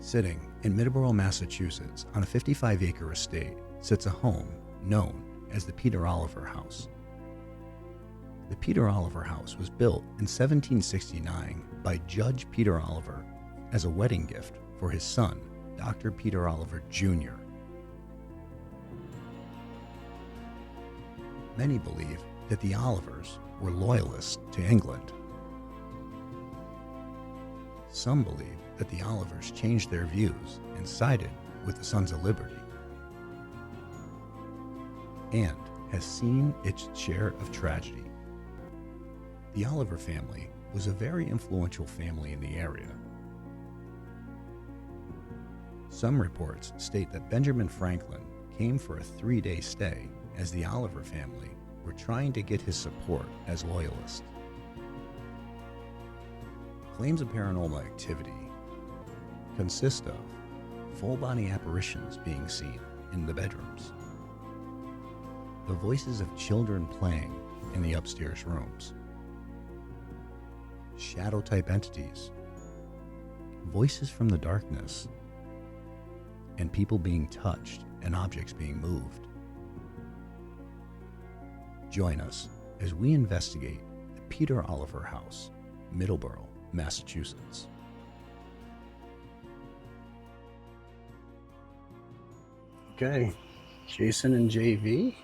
Sitting in Middleboro, Massachusetts, on a 55-acre estate, sits a home known as the Peter Oliver House. The Peter Oliver House was built in 1769 by Judge Peter Oliver as a wedding gift for his son, Dr. Peter Oliver Jr. Many believe that the Olivers were loyalists to England. Some believe that the Olivers changed their views and sided with the Sons of Liberty, and has seen its share of tragedy. The Oliver family was a very influential family in the area. Some reports state that Benjamin Franklin came for a 3-day stay as the Oliver family were trying to get his support as loyalists. Claims of paranormal activity consist of full-body apparitions being seen in the bedrooms, the voices of children playing in the upstairs rooms, shadow-type entities, voices from the darkness, and people being touched and objects being moved. Join us as we investigate the Peter Oliver House, Middleboro, Massachusetts. Okay, Jason and JV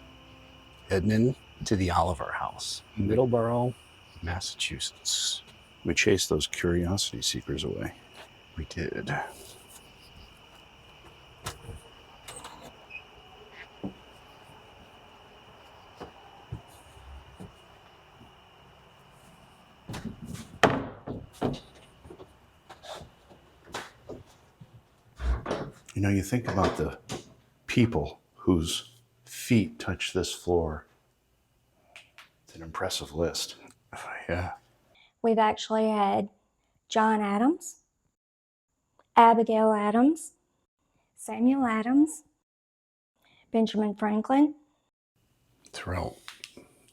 heading in to the Oliver House, Middleboro, Massachusetts. We chased those curiosity seekers away. We did. You know, you think about the people whose feet touch this floor. It's an impressive list. Yeah. We've actually had John Adams, Abigail Adams, Samuel Adams, Benjamin Franklin. Throughout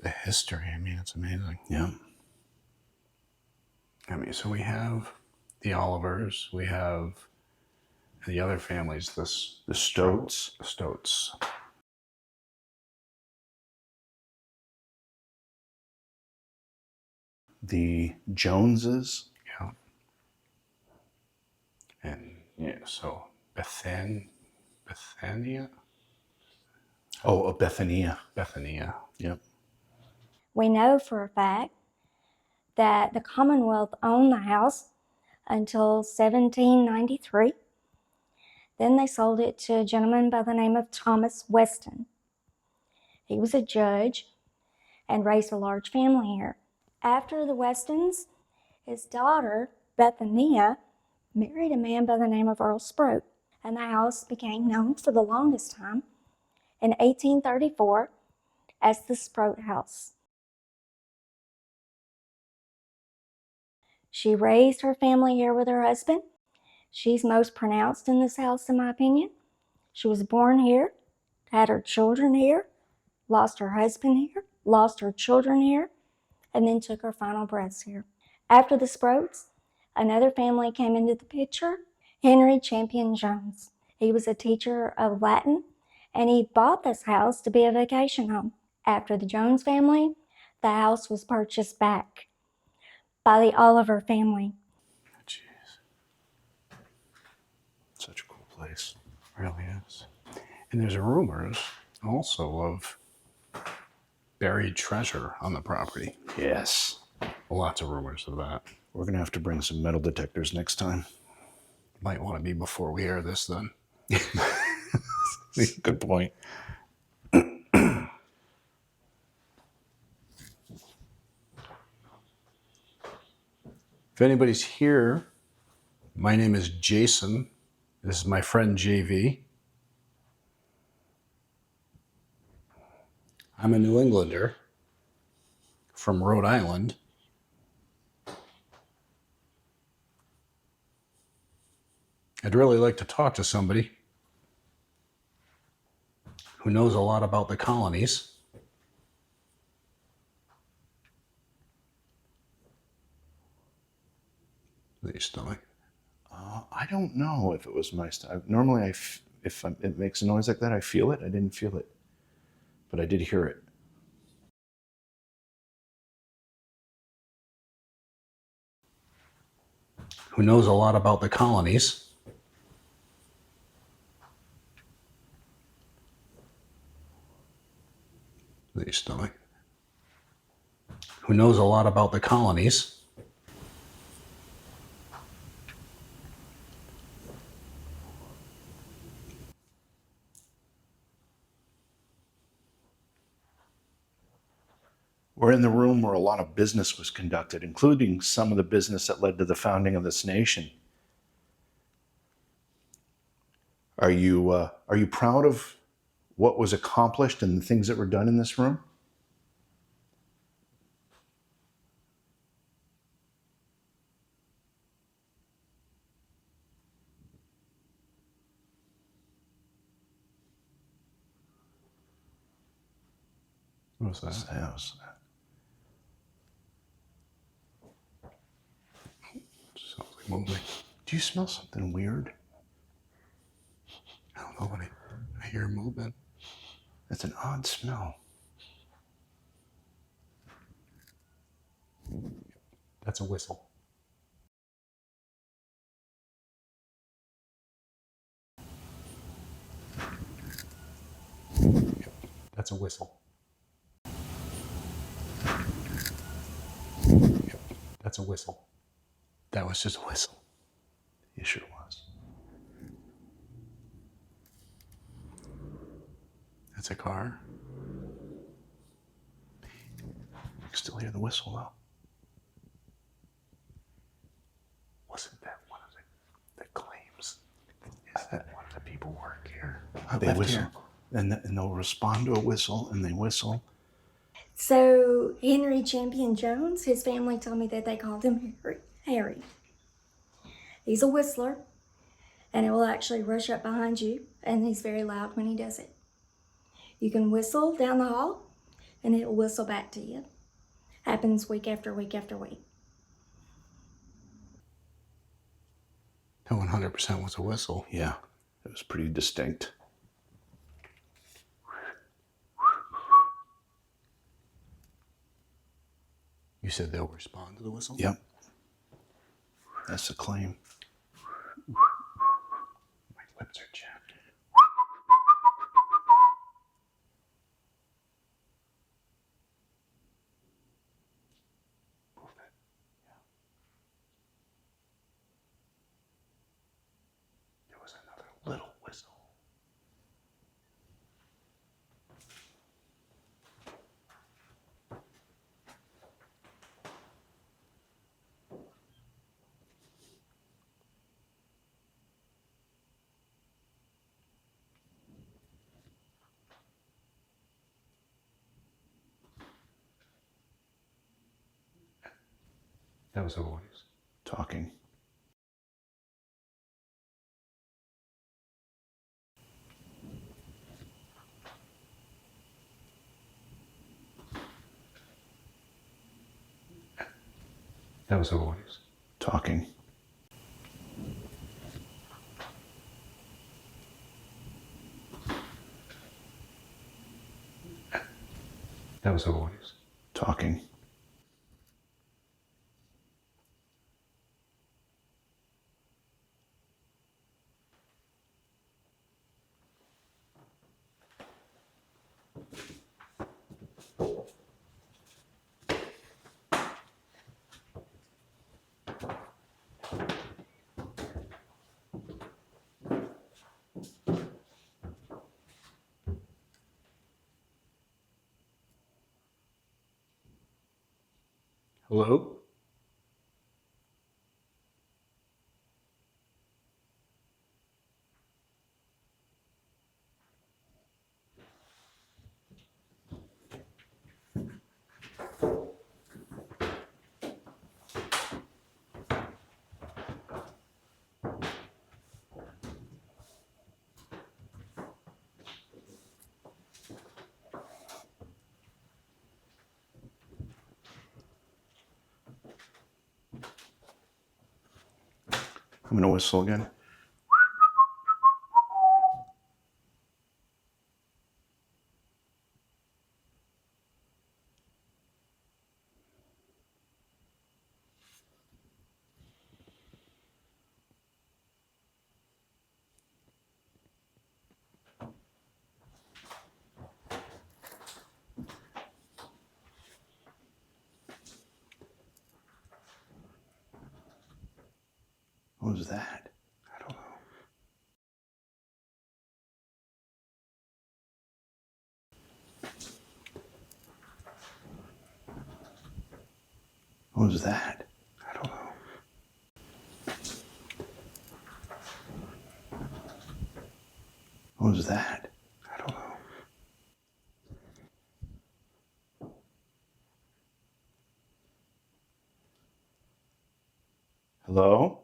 the history, I mean, it's amazing. Yeah. I mean, so we have the Olivers, we have the other families, the Stoats. The Stoats. The Joneses. Yeah. And yeah, so Bethania? Oh, Bethania. Bethania. Yep. We know for a fact that the Commonwealth owned the house until 1793. Then they sold it to a gentleman by the name of Thomas Weston. He was a judge and raised a large family here. After the Westons, his daughter, Bethania, married a man by the name of Earl Sproat, and the house became known for the longest time in 1834 as the Sproat House. She raised her family here with her husband. She's most pronounced in this house, in my opinion. She was born here, had her children here, lost her husband here, lost her children here, and then took her final breaths here. After the Sproats, another family came into the picture, Henry Champion Jones. He was a teacher of Latin, and he bought this house to be a vacation home. After the Jones family, the house was purchased back by the Oliver family. Jeez. Such a cool place. It really is. And there's rumors also of buried treasure on the property. Yes. Lots of rumors of that. We're going to have to bring some metal detectors next time. Might want to be before we air this then. Good point. If anybody's here, my name is Jason. This is my friend JV. I'm a New Englander from Rhode Island. I'd really like to talk to somebody who knows a lot about the colonies. Your stomach. I don't know if it was my style. Normally, it makes a noise like that, I feel it. I didn't feel it, but I did hear it. Who knows a lot about the colonies. Your stomach. Who knows a lot about the colonies. We're in the room where a lot of business was conducted, including some of the business that led to the founding of this nation. Are you proud of what was accomplished and the things that were done in this room? What's that? Sounds like moving. Do you smell something weird? I don't know, but I hear movement. It's an odd smell. That's a whistle. That's a whistle. That's a whistle. That was just a whistle. It sure was. That's a car. You can still hear the whistle though. Wasn't that one of the claims? Is that one of the people work here? They whistle. And they'll respond to a whistle, and they whistle. So Henry Champion Jones, his family told me that they called him Harry. He's a whistler, and it will actually rush up behind you, and he's very loud when he does it. You can whistle down the hall, and it will whistle back to you. Happens week after week after week. That 100% was a whistle. Yeah, it was pretty distinct. You said they'll respond to the whistle? Yep. That's the claim. My lips are chapped. Move it. Yeah. There was another little whistle. That was a voice. Talking. That was a voice. Talking. That was a voice. Talking. Hello? I'm going to whistle again. What was that? I don't know. What was that? I don't know. What was that? I don't know. Hello?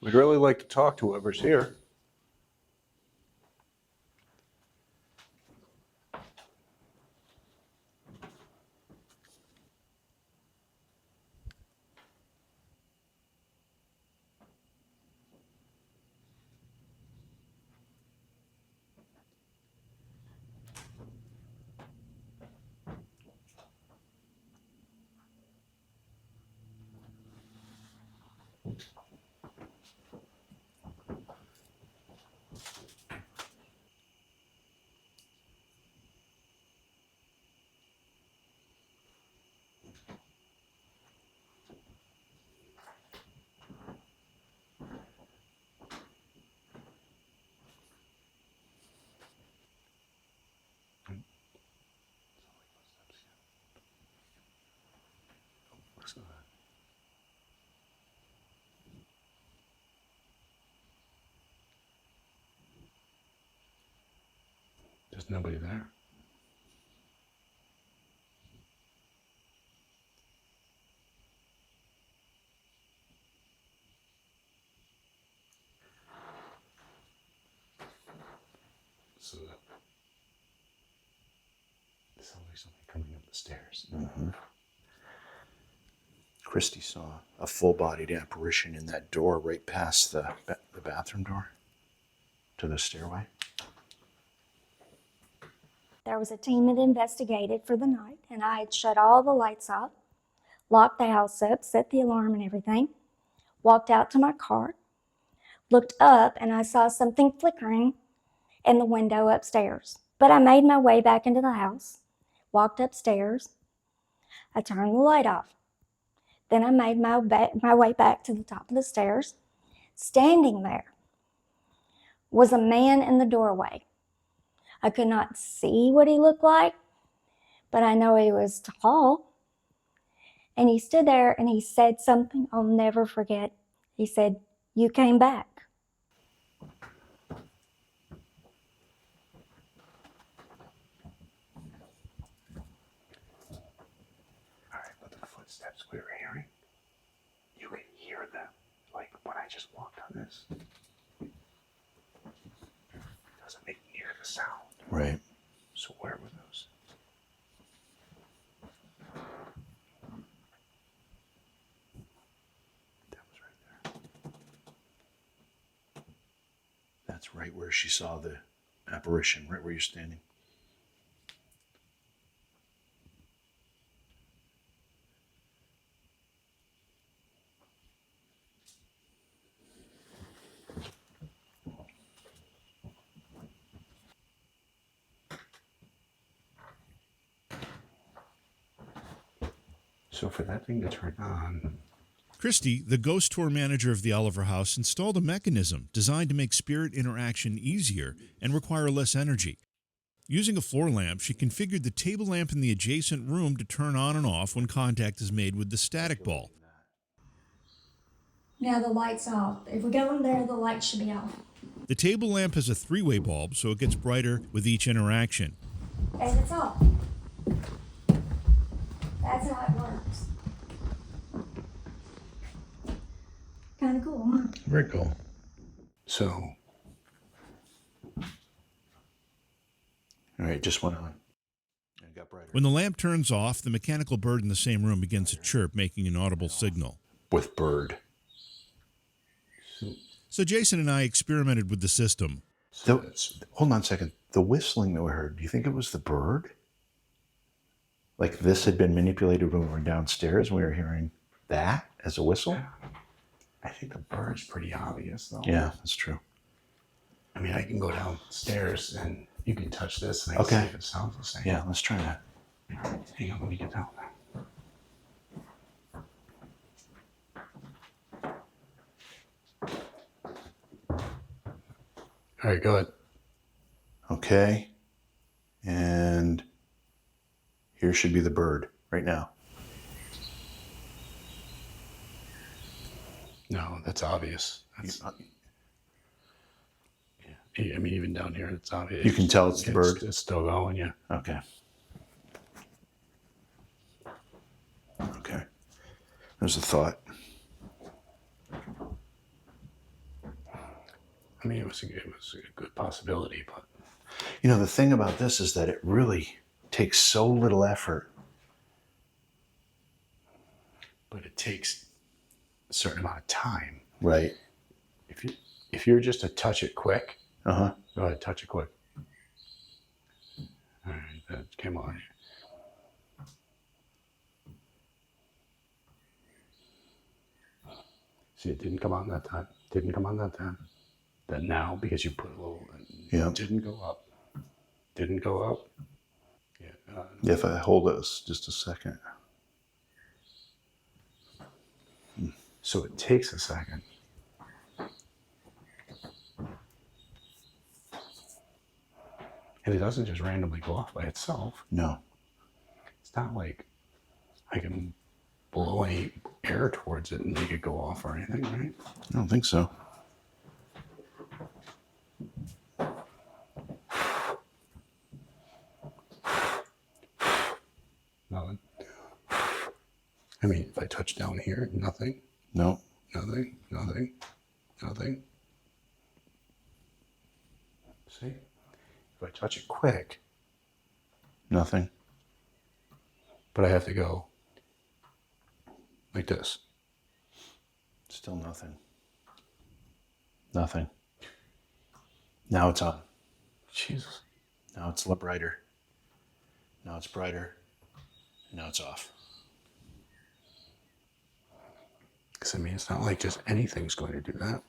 We'd really like to talk to whoever's here. There's nobody there. So it sounds like somebody coming up the stairs. Mm-hmm. Christy saw a full-bodied apparition in that door right past the bathroom door to the stairway. There was a team that investigated for the night, and I had shut all the lights off, locked the house up, set the alarm and everything, walked out to my car, looked up, and I saw something flickering in the window upstairs. But I made my way back into the house, walked upstairs, I turned the light off. Then I made my way back to the top of the stairs. Standing there was a man in the doorway. I could not see what he looked like, but I know he was tall. And he stood there and he said something I'll never forget. He said, "You came back." All right, but the footsteps we were hearing, you can hear them. Like when I just walked on this. It doesn't make near the sound. Right. So where were those? That was right there. That's right where she saw the apparition, right where you're standing. So for that thing to turn on. Christy, the ghost tour manager of the Oliver House, installed a mechanism designed to make spirit interaction easier and require less energy. Using a floor lamp, she configured the table lamp in the adjacent room to turn on and off when contact is made with the static ball. Now the light's off. If we go in there, the light should be off. The table lamp has a three-way bulb, so it gets brighter with each interaction. And it's off. That's how it works. Kind of cool, huh? Very cool. So, all right, just went on. It got brighter. When the lamp turns off, the mechanical bird in the same room begins to chirp, making an audible signal. With bird. So Jason and I experimented with the system. Hold on a second. The whistling that we heard, do you think it was the bird? Like this had been manipulated when we were downstairs and we were hearing that as a whistle? I think the bird's pretty obvious, though. Yeah, that's true. I mean, I can go downstairs and you can touch this and I can see if it sounds the same. Yeah, let's try that. Hang on, let me get down. All right, go ahead. Okay. And here should be the bird right now. No, that's obvious. That's, yeah, I mean, even down here, it's obvious. You can tell it's the bird? It's still going, yeah. Okay. Okay. There's a thought. I mean, it was a good possibility, but You know, the thing about this is that it really takes so little effort. it takes a certain amount of time. Right. If you're just to touch it quick, Uh-huh. go ahead, touch it quick. All right, that came on. See, it didn't come on that time. Didn't come on that time. But now, because you put a little, Yeah. it didn't go up. Didn't go up. Yeah. If I hold this just a second. So it takes a second. And it doesn't just randomly go off by itself. No. It's not like I can blow any air towards it and make it go off or anything, right? I don't think so. Nothing. I mean, if I touch down here, nothing, No. nothing, nothing, nothing. See? If I touch it quick, Nothing. but I have to go like this. Still nothing. Nothing. Now it's on. Jesus. Now it's a little brighter. Now it's brighter. Now it's off. Because, I mean, it's not like just anything's going to do that.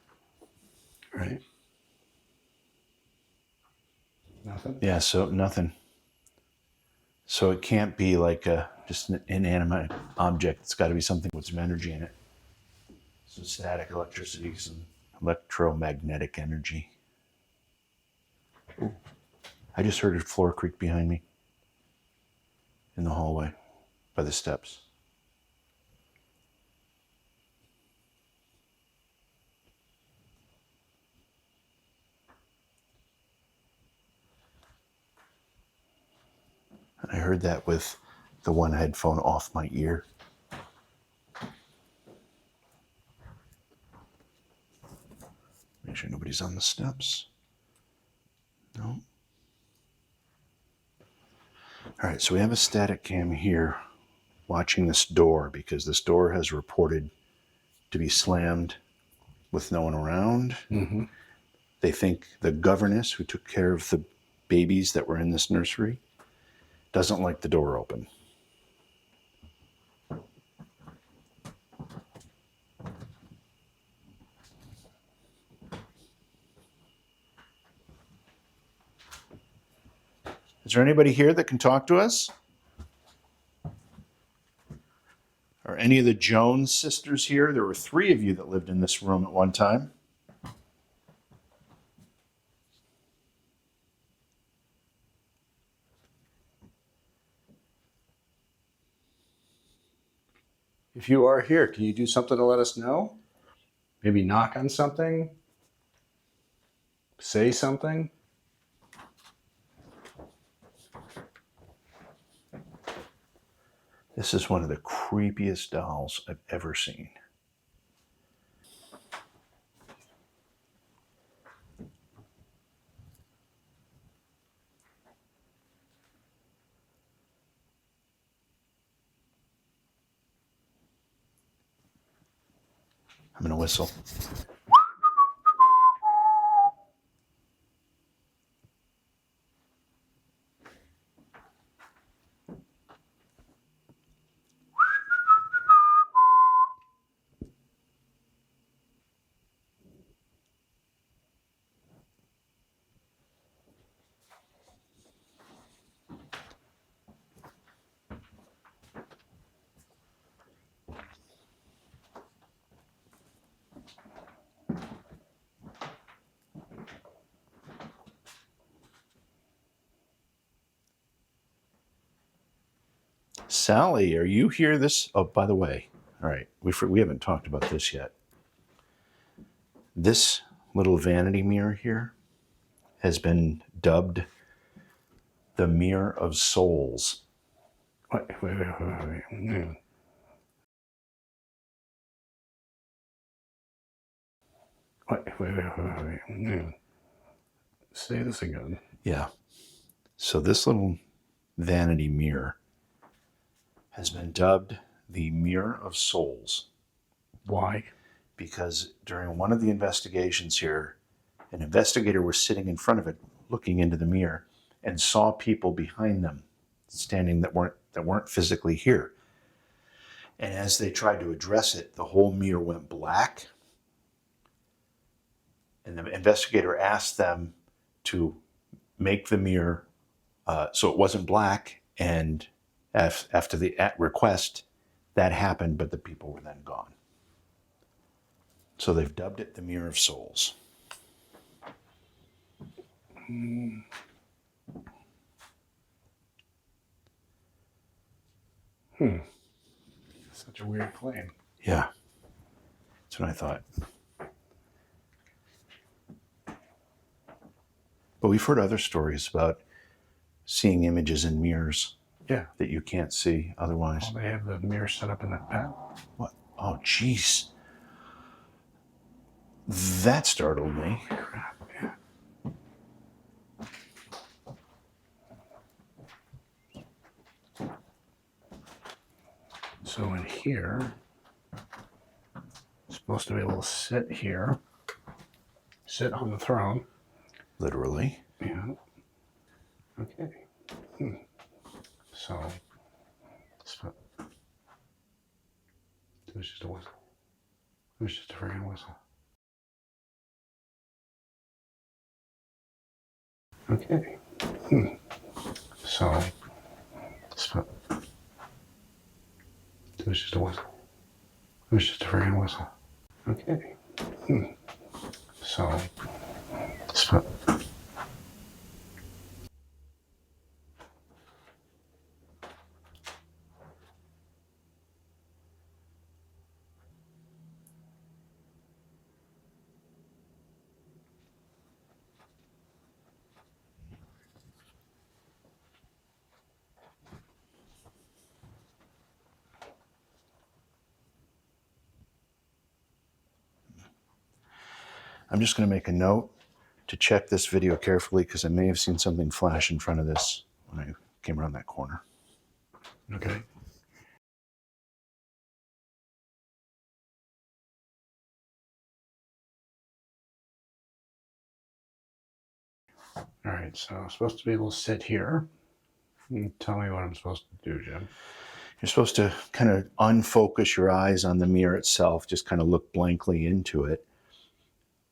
Right? Nothing? Yeah, so nothing. So it can't be like just an inanimate object. It's got to be something with some energy in it. Some static electricity, some electromagnetic energy. Ooh. I just heard a floor creak behind me in the hallway by the steps. I heard that with the one headphone off my ear. Make sure nobody's on the steps. No. All right, so we have a static cam here watching this door because this door has reported to be slammed with no one around. Mm-hmm. They think the governess who took care of the babies that were in this nursery doesn't like the door open. Is there anybody here that can talk to us? Are any of the Jones sisters here? There were 3 of you that lived in this room at one time. If you are here, can you do something to let us know? Maybe knock on something? say something. This is one of the creepiest dolls I've ever seen. I'm going to whistle. Sally, are you here this? Oh, by the way, all right, we haven't talked about this yet. This little vanity mirror here has been dubbed the Mirror of Souls. Wait. Say this again. Yeah. So this little vanity mirror has been dubbed the Mirror of Souls. Why? Because during one of the investigations here, an investigator was sitting in front of it, looking into the mirror, and saw people behind them standing that weren't physically here. And as they tried to address it, the whole mirror went black. And the investigator asked them to make the mirror so it wasn't black. And after the request, that happened, but the people were then gone. So they've dubbed it the Mirror of Souls. Such a weird claim. Yeah, that's what I thought. But we've heard other stories about seeing images in mirrors Yeah. that you can't see otherwise. Oh, they have the mirror set up in the pen. What? Oh, jeez. That startled me. Crap, yeah. So in here, supposed to be able to sit here, sit on the throne. Literally. Yeah. Okay. So, it was just a whistle. It was just a friggin' whistle. Okay. So, it was just a whistle. It was just a friggin' whistle. Okay. So, I'm just going to make a note to check this video carefully because I may have seen something flash in front of this when I came around that corner. okay. All right, so I'm supposed to be able to sit here. Tell me what I'm supposed to do, Jim. You're supposed to kind of unfocus your eyes on the mirror itself, just kind of look blankly into it,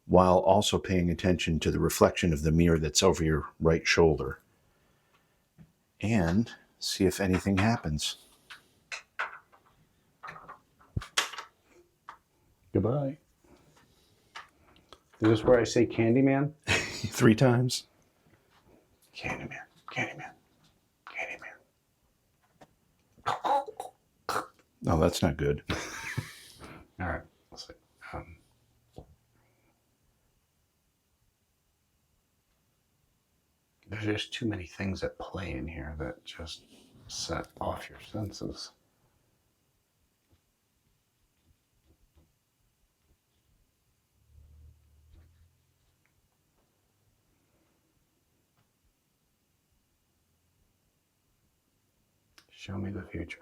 while also paying attention to the reflection of the mirror that's over your right shoulder. And see if anything happens. Goodbye. Is this where I say Candyman? 3 times. Candyman, Candyman, Candyman. No, that's not good. All right, let's see. there's too many things at play in here that just set off your senses. Show me the future.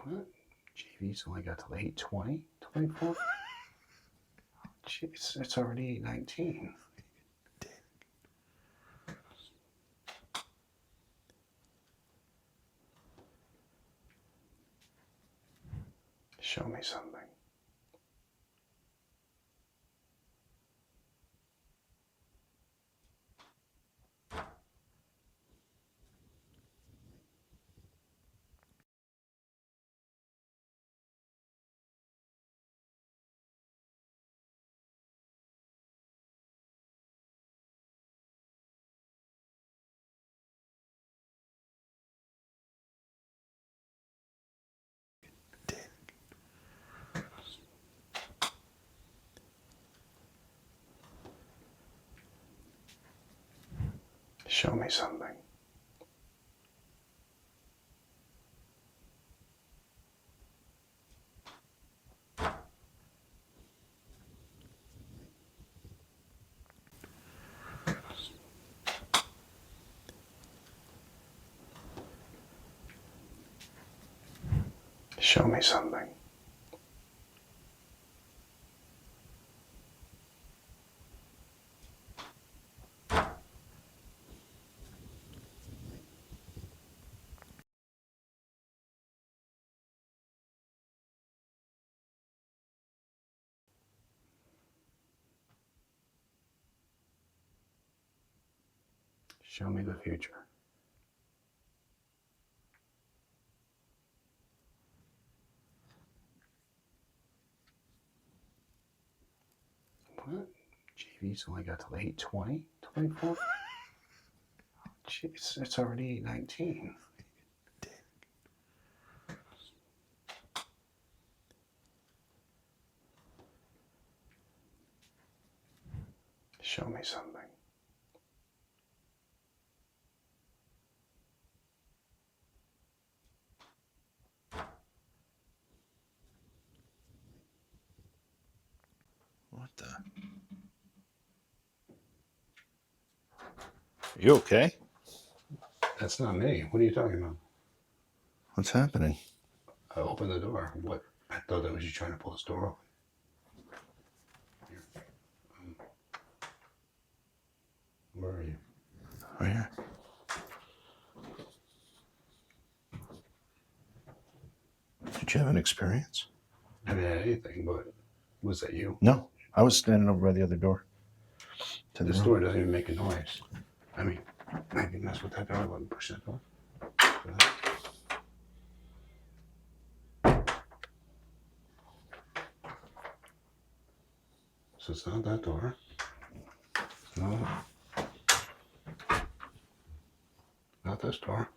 What? JV's only got till 8:20, 24? Jeez, it's already 8:19. Show me something. Show me something. Show me something. Show me the future. What? JV's only got till 8:20, 24? Jeez, it's already 8:19. Show me something. What the? You okay? That's not me. What are you talking about? What's happening? I opened the door. What? I thought that was you trying to pull this door open. Here. Where are you? Right here. Did you have an experience? I haven't had anything, but was that you? No. I was standing over by the other door. To the This room. door doesn't even make a noise. I mean, I can mess with that door. I wouldn't push that door. So it's not that door. No. Not this door.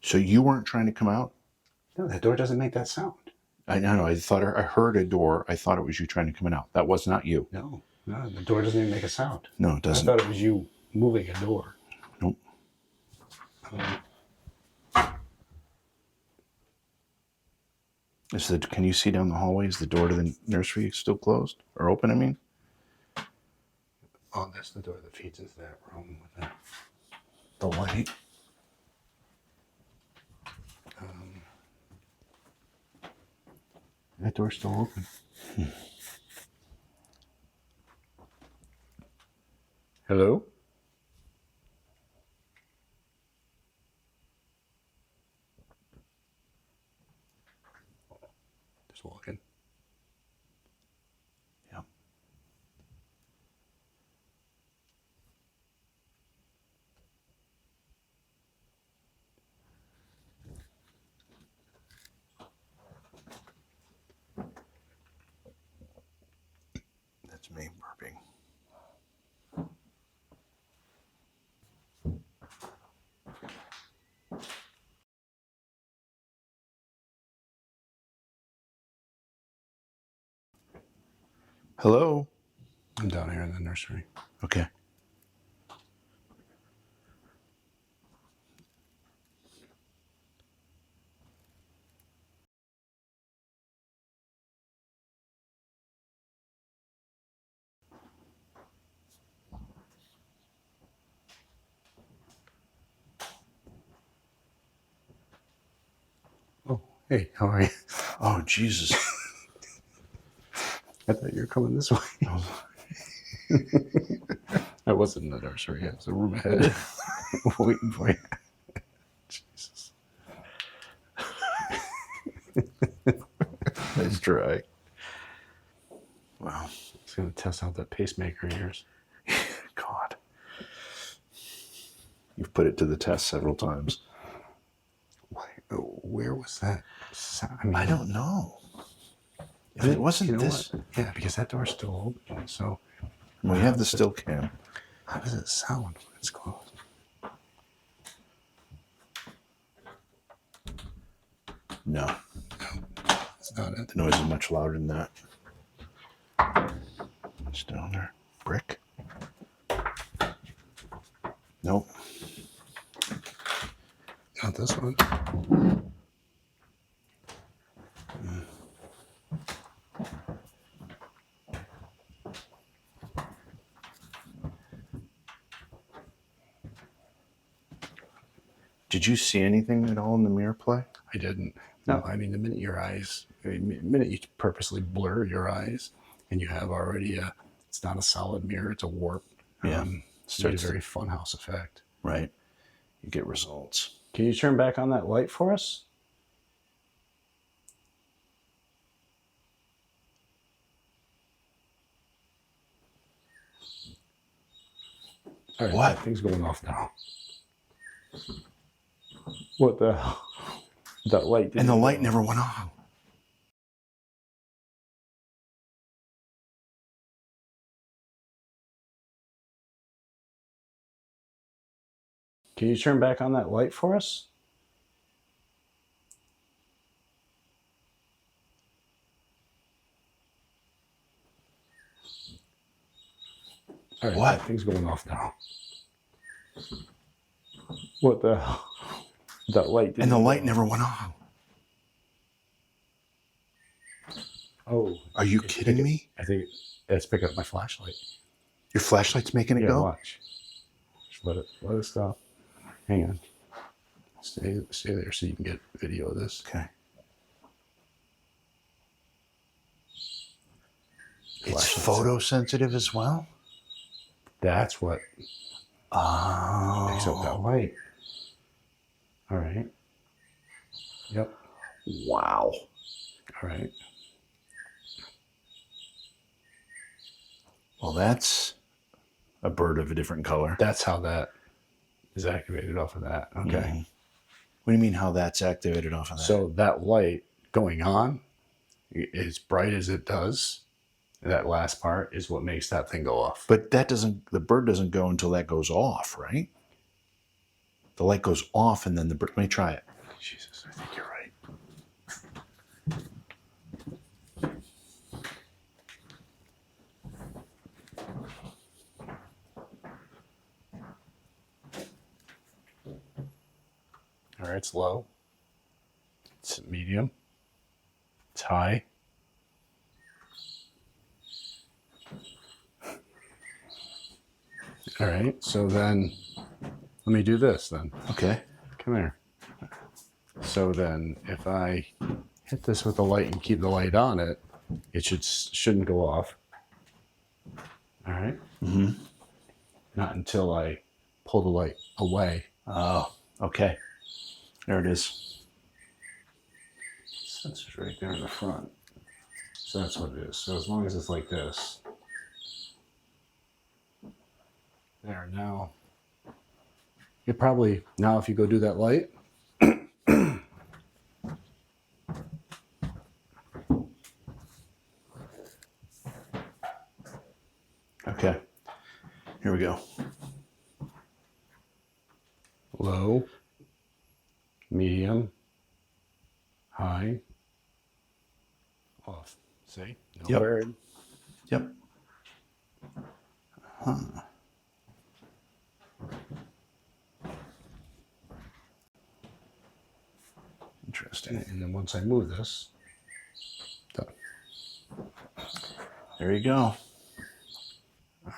So you weren't trying to come out? No, that door doesn't make that sound. I know. I thought I heard a door. I thought it was you trying to come out. That was not you. No, the door doesn't even make a sound. No, it doesn't. I thought it was you moving a door. Nope. Can you see down the hallway? Is the door to the nursery still closed or open? I mean, Oh, that's the door that feeds into that room with the light. that door's still open. Hello? Just walking. Yeah. That's me burping. Hello? I'm down here in the nursery. Okay. Oh, hey, how are you? Oh, Jesus. I thought you were coming this way. I wasn't in the nursery. I was a room ahead, waiting for you. Jesus. Nice try. Wow. It's going to test out that pacemaker of yours. God. You've put it to the test several times. Where was that sound? I mean, I don't know. If it wasn't you know this, what? Yeah, because that door's still open. So we have the still cam. how does it sound when it's closed? No, That's not it. the noise is much louder than that. It's down there. Brick? Nope. Not this one. Did you see anything at all in the mirror play? I didn't. No, I mean, the minute you purposely blur your eyes and you have already it's not a solid mirror, it's a warp. Yeah. You get a very funhouse effect. Right. You get results. Can you turn back on that light for us? All right, What? that thing's going off now. What the hell? That light didn't And the light go. never went on. Can you turn back on that light for us? All right, What? that thing's going off now. What the hell? That light didn't And the light go. never went on. Oh. Are you kidding me? I think it's picking up my flashlight. Your flashlight's making it Yeah, go? watch. Just let it stop. Hang on. Stay there so you can get video of this. Okay. It's Flashlight's photosensitive as well? That's what picks up that Oh. light. All right. Yep. Wow. All right. Well, that's a bird of a different color. That's how that is activated off of that. Okay. Mhm. What do you mean how that's activated off of that? So that light going on, as bright as it does, that last part is what makes that thing go off. But the bird doesn't go until that goes off, right? The light goes off and then the bird, let me try it. Jesus, I think you're right. All right, it's low. It's medium. It's high. All right, so then let me do this then. Okay. Come here. So then if I hit this with the light and keep the light on it, it shouldn't go off. All right? Mm-hmm. Not until I pull the light away. Oh, okay. There it is. Sensor's right there in the front. So that's what it is. So as long as it's like this. There, now. You probably, now if you go do that light. Okay. Here we go. Low, medium, high, off. See? No Yep. bird. Yep. Huh. Interesting. And then once I move this, done. There you go. I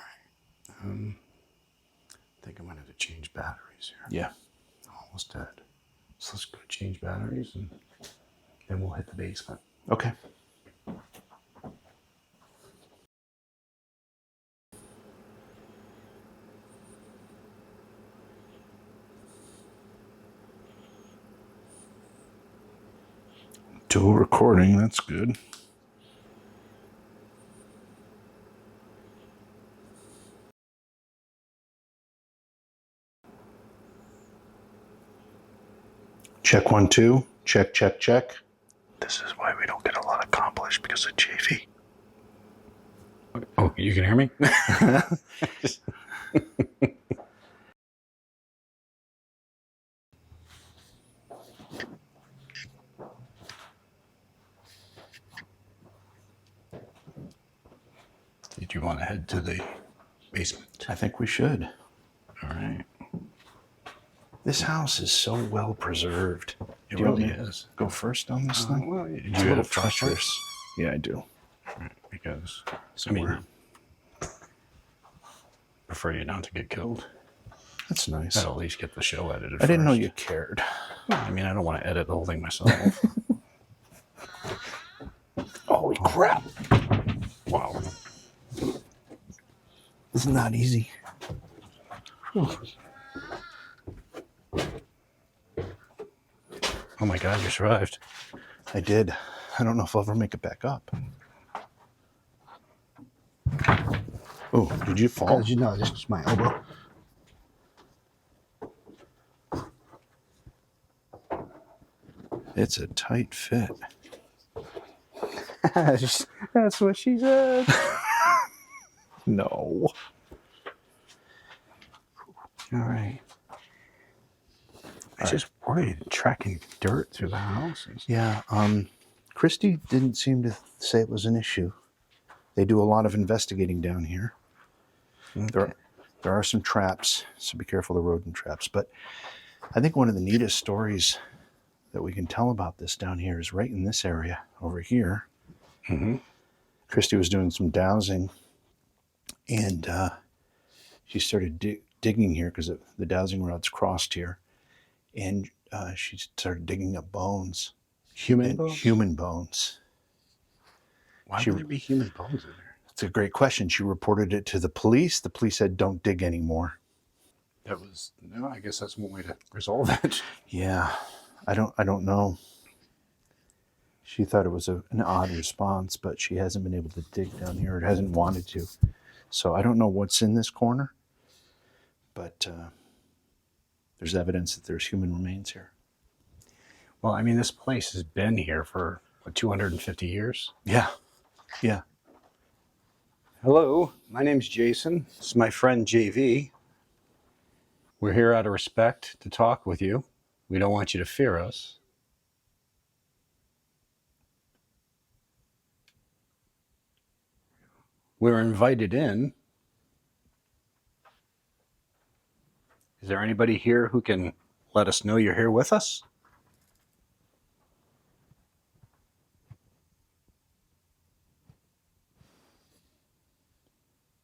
think I'm going to have to change batteries here. Yeah. Almost dead. So let's go change batteries and then we'll hit the basement. Okay. Dual recording, that's good. Check 1, 2. Check, check, check. This is why we don't get a lot accomplished because of JV. Oh, you can hear me? Did you want to head to the basement? I think we should. All right. This house is so well preserved. It Do you want really me to is. go first on this thing? Well, It's do a you little have flashlights? treacherous. Yeah, I do. Right, because So I mean, we're- prefer you not to get killed. That's nice. I'd at least get the show edited I didn't know first. you cared. I mean, I don't want to edit the whole thing myself. Holy crap. Wow. This is not easy. Oh my God, you survived. I did. I don't know if I'll ever make it back up. Oh, did you fall? You know, this is my elbow. It's a tight fit. That's what she said. No. All right. I just worried tracking dirt through the houses. Yeah, Christy didn't seem to say it was an issue. They do a lot of investigating down here. Okay. There are some traps, so be careful of the rodent traps. But I think one of the neatest stories that we can tell about this down here is right in this area over here. Mm-hmm. Christy was doing some dowsing, and she started digging here because the dowsing rods crossed here, and she started digging up bones. Human bones? Human bones. Why would there be human bones in there? It's a great question. She reported it to the police. The police said, "Don't dig anymore." I guess that's one way to resolve it. Yeah, I don't know. She thought it was an odd response, but she hasn't been able to dig down here. It hasn't wanted to. So I don't know what's in this corner, but there's evidence that there's human remains here. Well, I mean, this place has been here for, what, 250 years? Yeah, yeah. Hello, my name's Jason. This is my friend JV. We're here out of respect to talk with you. We don't want you to fear us. We're invited in. Is there anybody here who can let us know you're here with us?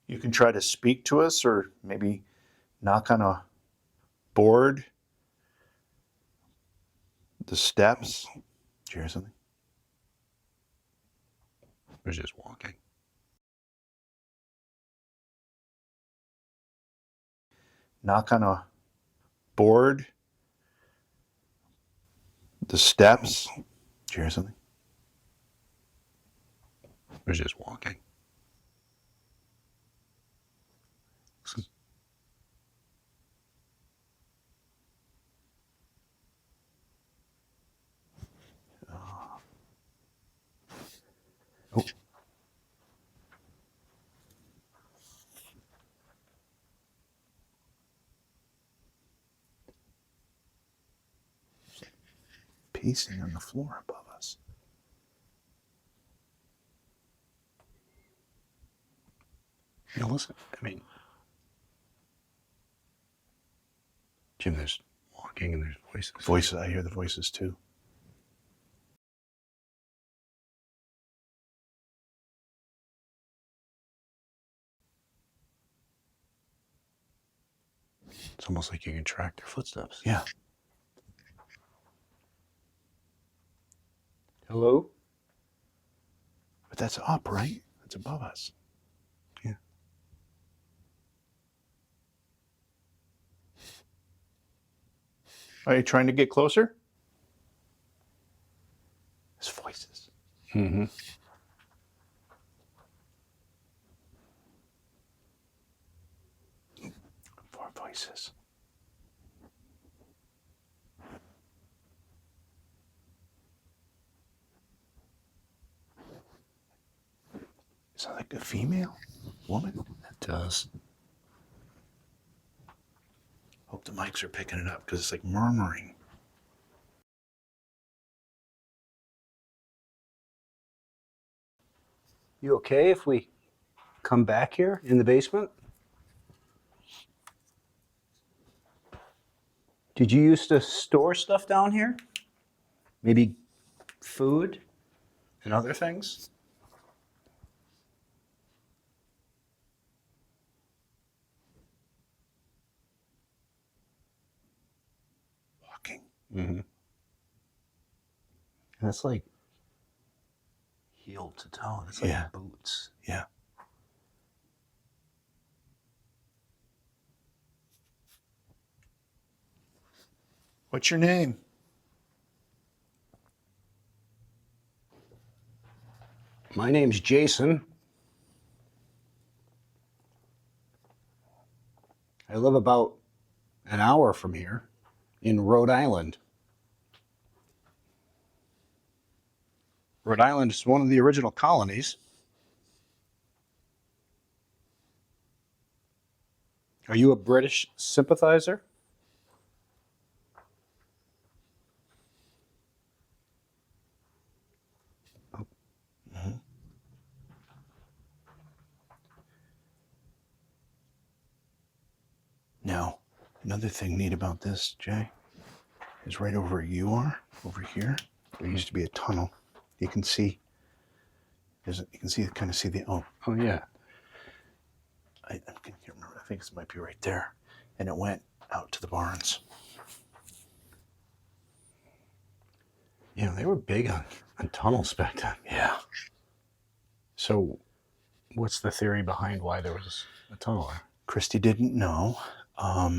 You can try to speak to us or maybe knock on a board. The steps. Did you hear something? We're just walking. Knock on a board. The steps. Did you hear something? We're just walking. Oh. Pacing on the floor above us. Now listen, I mean, Jim, there's walking and there's voices. Voices. I hear the voices too. It's almost like you can track their footsteps. Yeah. Hello? But that's up, right? That's above us. Yeah. Are you trying to get closer? It's voices. Mm-hmm. Four voices. Is that like a female woman? It does. Hope the mics are picking it up because it's like murmuring. You okay if we come back here in the basement? Did you used to store stuff down here? Maybe food and other things? Walking. Mm-hmm. That's like heel to toe. That's like Yeah. boots. Yeah. What's your name? My name's Jason. I live about an hour from here in Rhode Island. Rhode Island is one of the original colonies. Are you a British sympathizer? Now, another thing neat about this, Jay, is right over where you are, over here, there used to be a tunnel. You can see, you can see, kind of see the, Oh, yeah. I can't remember, I think this might be right there. And it went out to the barns. You know, they were big on tunnels back then. Yeah. So, what's the theory behind why there was a tunnel there? Christy didn't know. I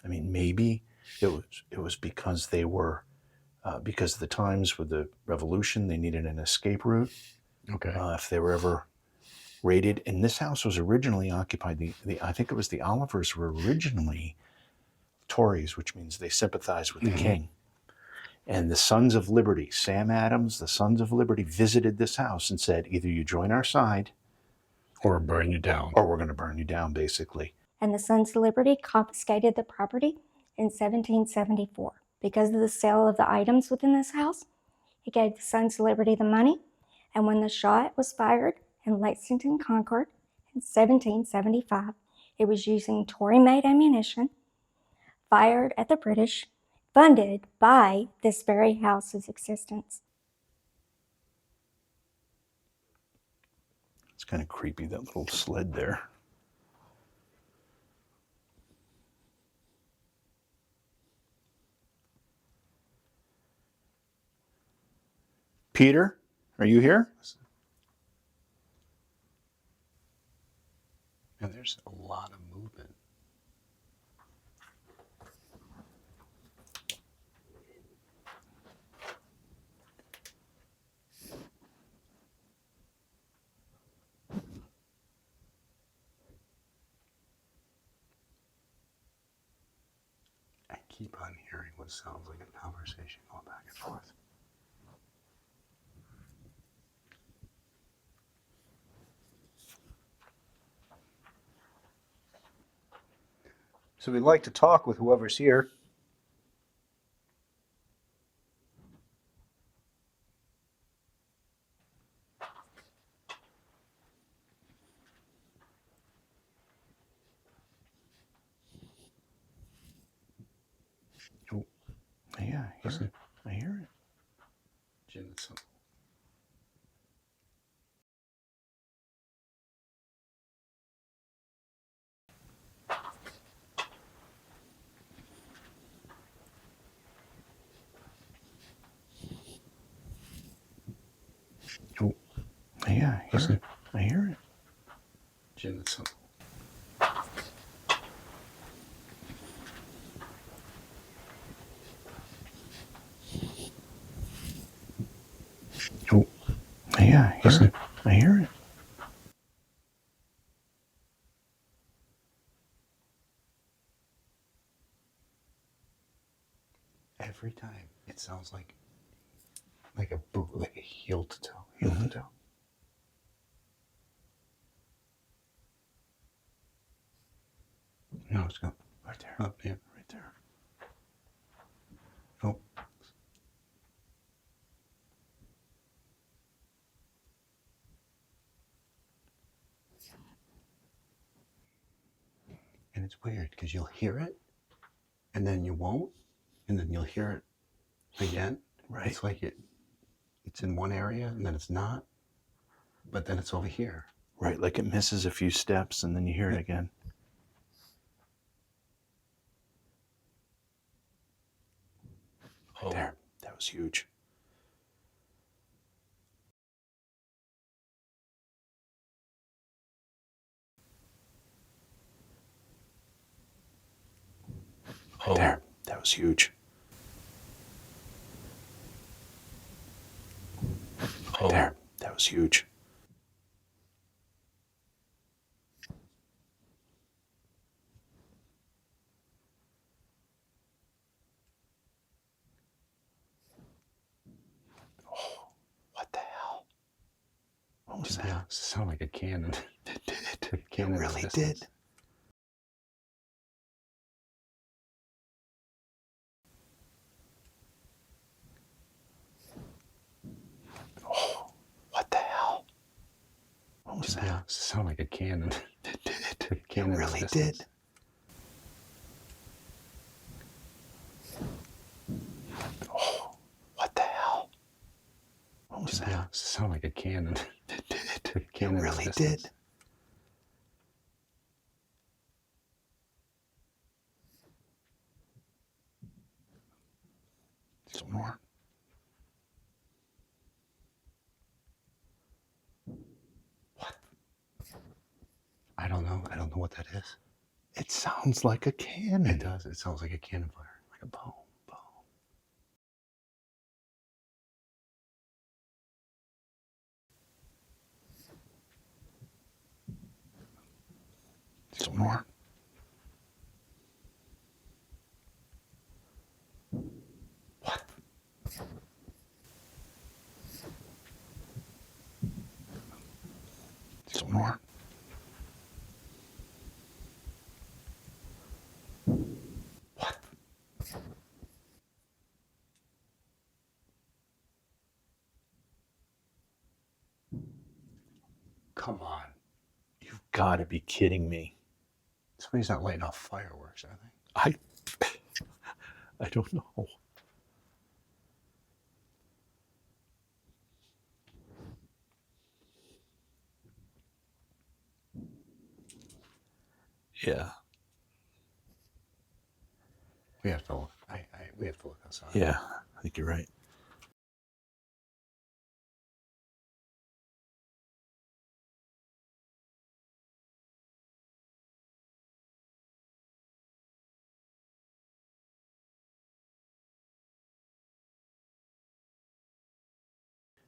mean, maybe it was because they were, because of the times with the revolution, they needed an escape route. Okay. If they were ever raided. And this house was originally occupied, I think it was the Olivers were originally Tories, which means they sympathized with the king. And the Sons of Liberty, Sam Adams, the Sons of Liberty, visited this house and said, either you join our side Or burn you down. or we're going to burn you down, basically. And the Sons of Liberty confiscated the property in 1774. Because of the sale of the items within this house, he gave the Sons of Liberty the money, and when the shot was fired in Lexington, Concord in 1775, it was using Tory-made ammunition fired at the British, funded by this very house's existence. It's kind of creepy, that little sled there. Peter, are you here? And there's a lot of movement. I keep on hearing what sounds like a conversation going back and forth. So we'd like to talk with whoever's here. Oh, Yeah, I hear it. I hear it. Jim, it's oh, Yeah, I hear it. I hear it. Jim, it's oh, Yeah, I hear it. I hear it. every time it sounds like a boot, like a heel to toe, heel to toe. No, it's going Right there. up, yeah. Right there. Oh, and it's weird because you'll hear it, and then you won't, and then you'll hear it again. Right. It's like it's in one area, and then it's not, but then it's over here. Right, like it misses a few steps and then you hear it again. Right there. That was huge. Right there. That was huge. Right there. That was huge. Oh, what the hell? What was Yeah, that? it sounded like a cannon. It did. A cannon It in the really distance. did. Oh, what the hell? What was Yeah, that? it sounded like a cannon. It did. A cannon It in the really distance. did. Oh, what the hell? What was Yeah, that? it sounded like a cannon. It did. A cannon It in the really distance. did. Some more. What? I don't know. I don't know what that is. It sounds like a cannon. It does. It sounds like a cannon fire, like a boom, boom. Some more. What? Some more. What? Come on. You've got to be kidding me. Somebody's not lighting off fireworks, are they? I don't know. Yeah. We have to look. We have to look outside. Yeah, I think you're right.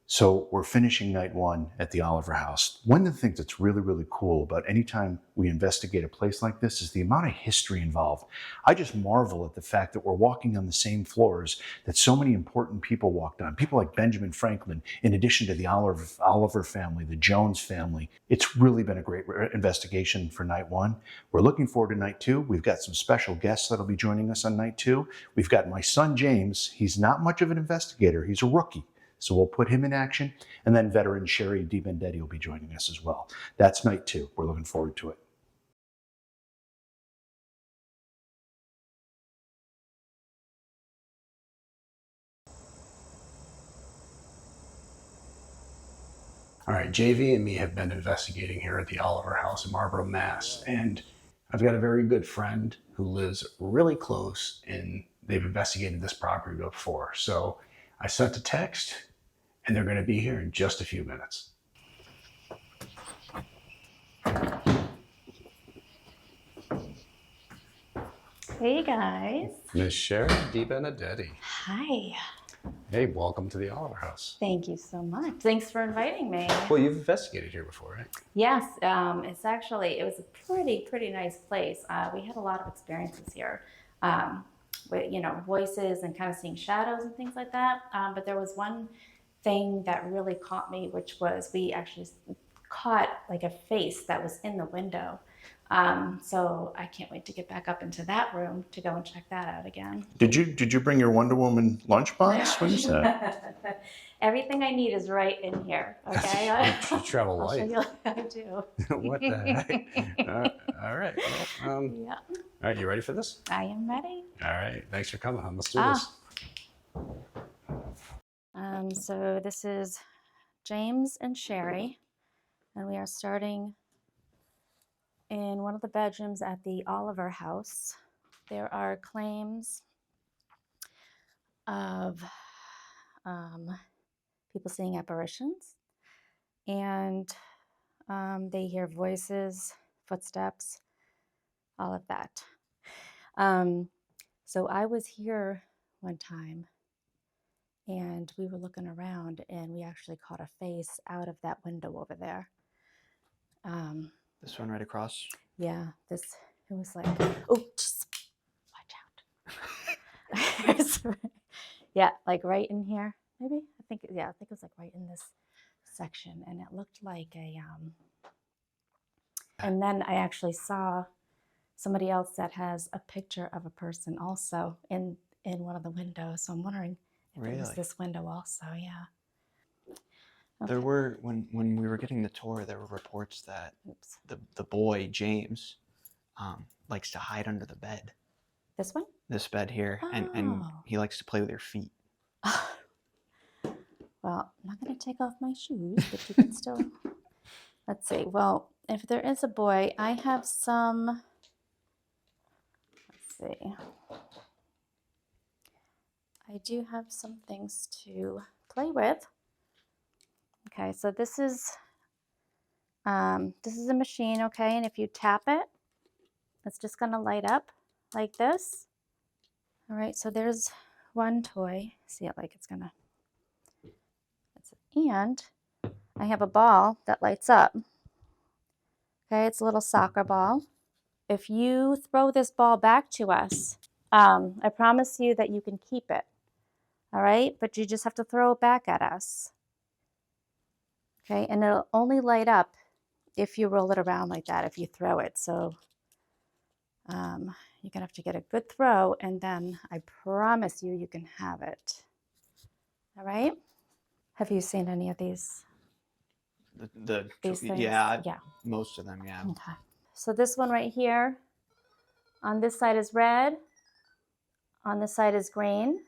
So we're finishing night one at the Oliver House. One of the things that's really, really cool about any time we investigate a place like this is the amount of history involved. I just marvel at the fact that we're walking on the same floors that so many important people walked on. People like Benjamin Franklin, in addition to the Oliver family, the Jones family. It's really been a great investigation for night one. We're looking forward to night two. We've got some special guests that'll be joining us on night two. We've got my son, James. He's not much of an investigator. He's a rookie. So we'll put him in action. And then veteran Sherry DiBendetti will be joining us as well. That's night two. We're looking forward to it. All right, JV and me have been investigating here at the Oliver House in Marlborough, Mass. And I've got a very good friend who lives really close, and they've investigated this property before. So I sent a text, and they're going to be here in just a few minutes. Hey guys. Miss Sherry DiBenedetti. Hi. Hey, welcome to the Oliver House. Thank you so much. Thanks for inviting me. Well, you've investigated here before, right? Yes, it was a pretty nice place. We had a lot of experiences here with, voices and kind of seeing shadows and things like that. But there was one thing that really caught me, which was we actually caught like a face that was in the window. So I can't wait to get back up into that room to go and check that out again. Did you bring your Wonder Woman lunchbox? What is that? Everything I need is right in here. Okay. You travel light. I do. What the heck? All right. Well, Yeah. All right, you ready for this? I am ready. All right. Thanks for coming on. Let's do this. So this is James and Sherry, and we are starting in one of the bedrooms at the Oliver House. There are claims of people seeing apparitions, and they hear voices, footsteps, all of that. So I was here one time, and we were looking around, and we actually caught a face out of that window over there. This one right across? Yeah, it was like, oh, just watch out. Yeah, like right in here, maybe? I think it was like right in this section, and it looked like and then I actually saw somebody else that has a picture of a person also in one of the windows, so I'm wondering if it was this window also, yeah. Okay. There were, when we were getting the tour, there were reports that the boy, James, likes to hide under the bed. This one? This bed here. Oh. And he likes to play with your feet. Well, I'm not going to take off my shoes, but you can still... Let's see. Well, if there is a boy, I have some... Let's see. I do have some things to play with. Okay, so this is a machine, okay, and if you tap it, it's just going to light up like this. All right, so there's one toy. See it like it's going to... And I have a ball that lights up. Okay, it's a little soccer ball. If you throw this ball back to us, I promise you that you can keep it. All right, but you just have to throw it back at us. Okay, and it'll only light up if you roll it around like that, if you throw it. So you're going to have to get a good throw, and then I promise you, you can have it. All right? Have you seen any of these? These things? Yeah, yeah, most of them, yeah. Okay. So this one right here, on this side is red, on this side is green.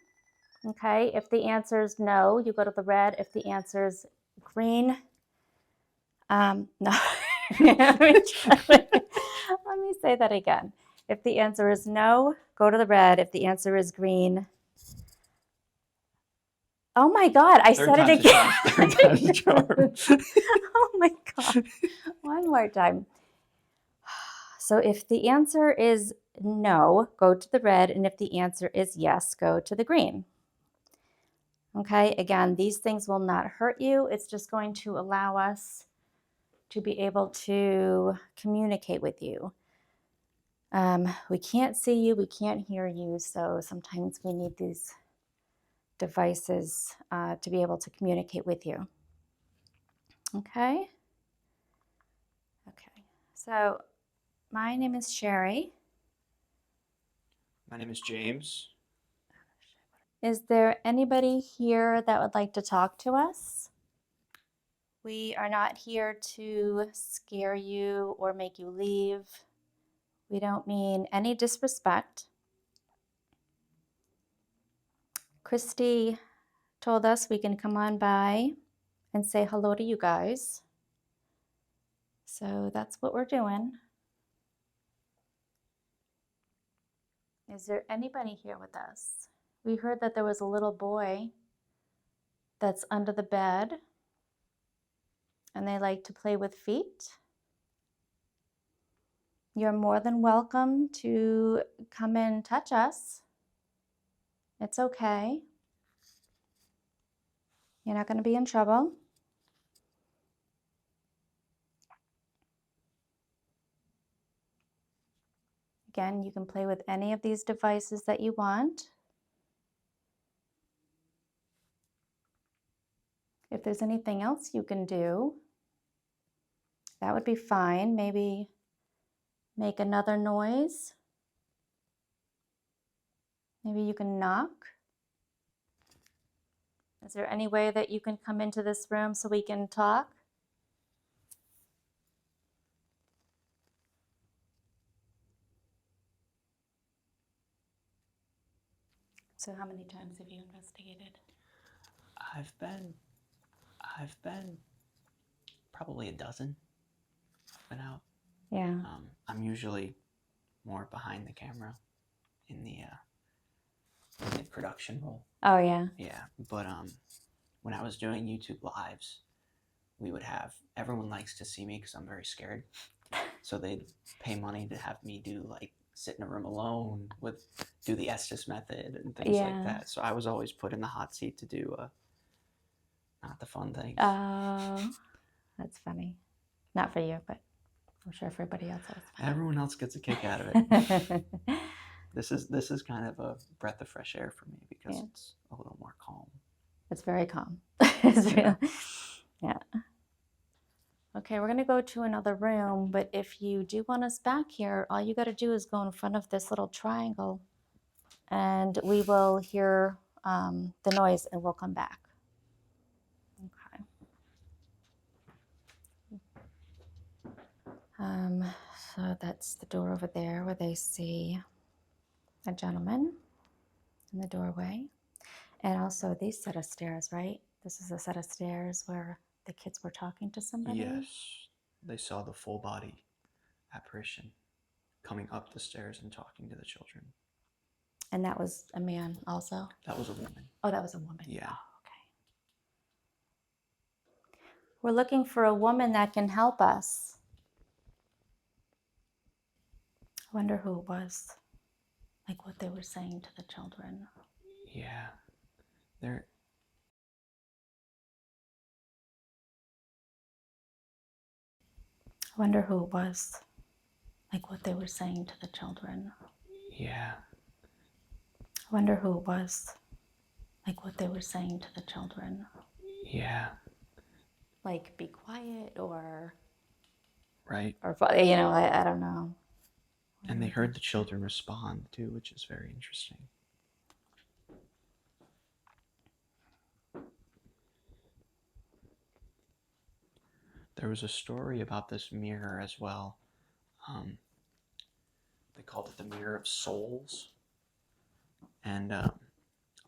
Okay, if the answer is no, you go to the red. If the answer is green, no. Let me say that again. If the answer is no, go to the red. If the answer is green, oh my God, I said it again. Third time's a charm. Oh my God. One more time. So if the answer is no, go to the red. And if the answer is yes, go to the green. Okay, again, these things will not hurt you. It's just going to allow us to be able to communicate with you. We can't see you, we can't hear you, so sometimes we need these devices to be able to communicate with you. Okay? Okay, so my name is Sherry. My name is James. Is there anybody here that would like to talk to us? We are not here to scare you or make you leave. We don't mean any disrespect. Christy told us we can come on by and say hello to you guys. So that's what we're doing. Is there anybody here with us? We heard that there was a little boy that's under the bed and they like to play with feet. You're more than welcome to come and touch us. It's okay. You're not going to be in trouble. Again, you can play with any of these devices that you want. If there's anything else you can do, that would be fine. Maybe make another noise. Maybe you can knock. Is there any way that you can come into this room so we can talk? So how many times have you investigated? I've been probably a dozen. Been out. Yeah. I'm usually more behind the camera in the production role. Oh, yeah. Yeah, but when I was doing YouTube lives, we would have, everyone likes to see me because I'm very scared. So they'd pay money to have me do like sit in a room alone do the Estes method and things like that. So I was always put in the hot seat to do not the fun things. Oh, that's funny. Not for you, but I'm sure for everybody else it's fun. Everyone else gets a kick out of it. This is kind of a breath of fresh air for me because it's a little more calm. It's very calm. It's real. Yeah. Okay, we're going to go to another room, but if you do want us back here, all you got to do is go in front of this little triangle and we will hear the noise and we'll come back. Okay. So that's the door over there where they see a gentleman in the doorway. And also these set of stairs, right? This is a set of stairs where the kids were talking to somebody. Yes, they saw the full body apparition coming up the stairs and talking to the children. And that was a man also? That was a woman. Oh, that was a woman. Yeah. Oh, okay. We're looking for a woman that can help us. I wonder who it was, like what they were saying to the children. Yeah. They're... I wonder who it was, like what they were saying to the children. Yeah. I wonder who it was, like what they were saying to the children. Yeah. Like be quiet or... Right. Or, you know, I don't know. And they heard the children respond too, which is very interesting. There was a story about this mirror as well. They called it the Mirror of Souls. And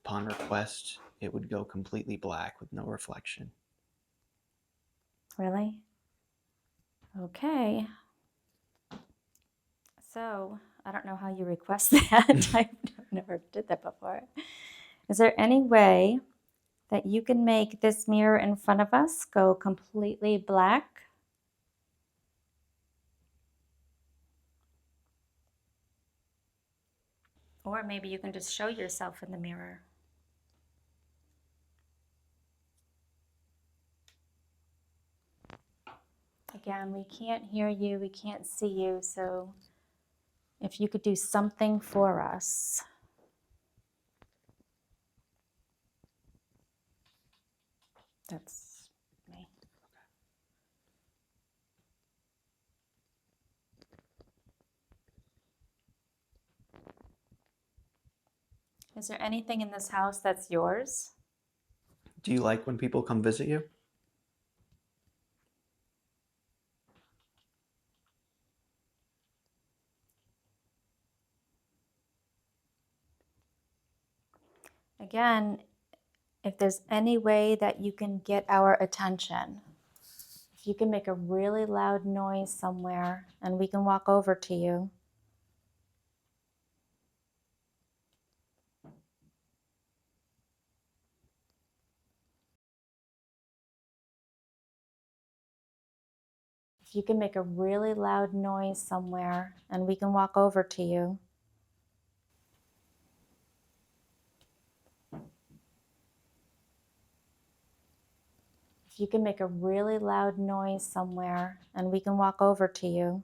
upon request, it would go completely black with no reflection. Really? Okay. So, I don't know how you request that. I've never did that before. Is there any way that you can make this mirror in front of us go completely black? Or maybe you can just show yourself in the mirror. Again, we can't hear you, we can't see you, so if you could do something for us. That's me. Is there anything in this house that's yours? Do you like when people come visit you? Again, If there's any way that you can get our attention, if you can make a really loud noise somewhere and we can walk over to you. If you can make a really loud noise somewhere and we can walk over to you. If you can make a really loud noise somewhere and we can walk over to you.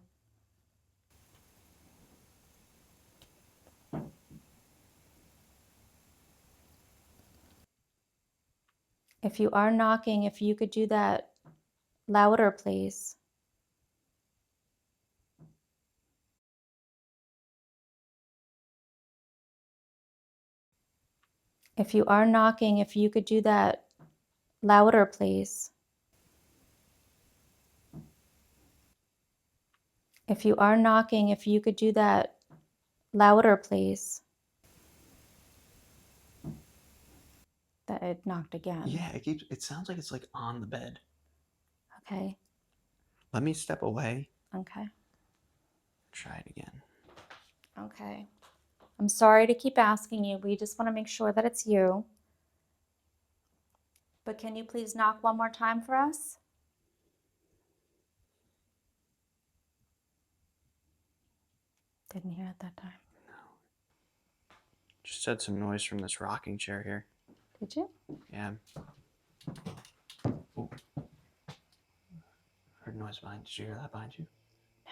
If you are knocking, if you could do that louder, please. If you are knocking, if you could do that louder, please. If you are knocking, if you could do that louder, please. That it knocked again. Yeah, it sounds like it's like on the bed. Okay. Let me step away. Okay. Try it again. Okay. I'm sorry to keep asking you. We just want to make sure that it's you. But can you please knock one more time for us? Didn't hear it that time. Just had some noise from this rocking chair here. Did you? Yeah. Ooh. Heard noise behind. Did you hear that behind you? No.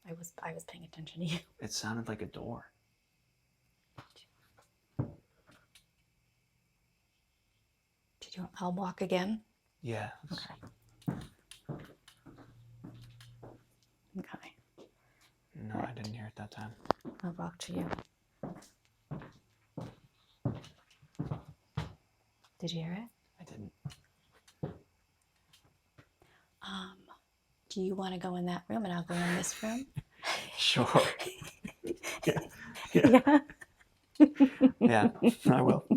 I was paying attention to you. It sounded like a door. I'll walk again? Yeah. Okay. Okay. No, Right. I didn't hear it that time. I'll walk to you. Did you hear it? I didn't. Do you want to go in that room and I'll go in this room? Sure. Yeah. Yeah. Yeah, I will.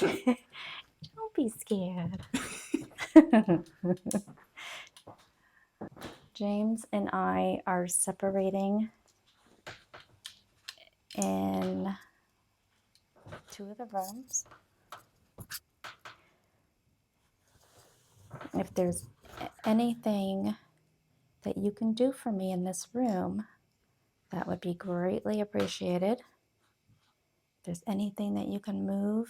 Don't be scared. James and I are separating in 2 of the rooms. If there's anything that you can do for me in this room, that would be greatly appreciated. If there's anything that you can move,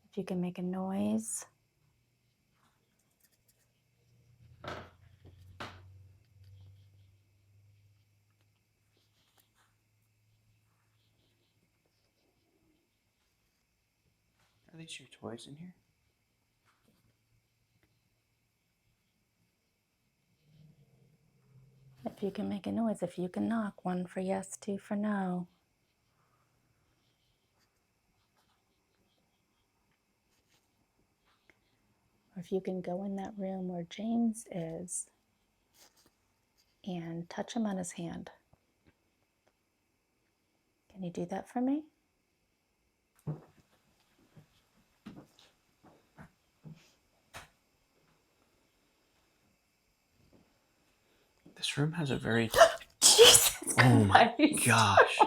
if you can make a noise. Are these your toys in here? If you can make a noise, if you can knock, 1 for yes, 2 for no. Or if you can go in that room where James is and touch him on his hand. Can you do that for me? This room has a very... Jesus Oh my Christ. gosh.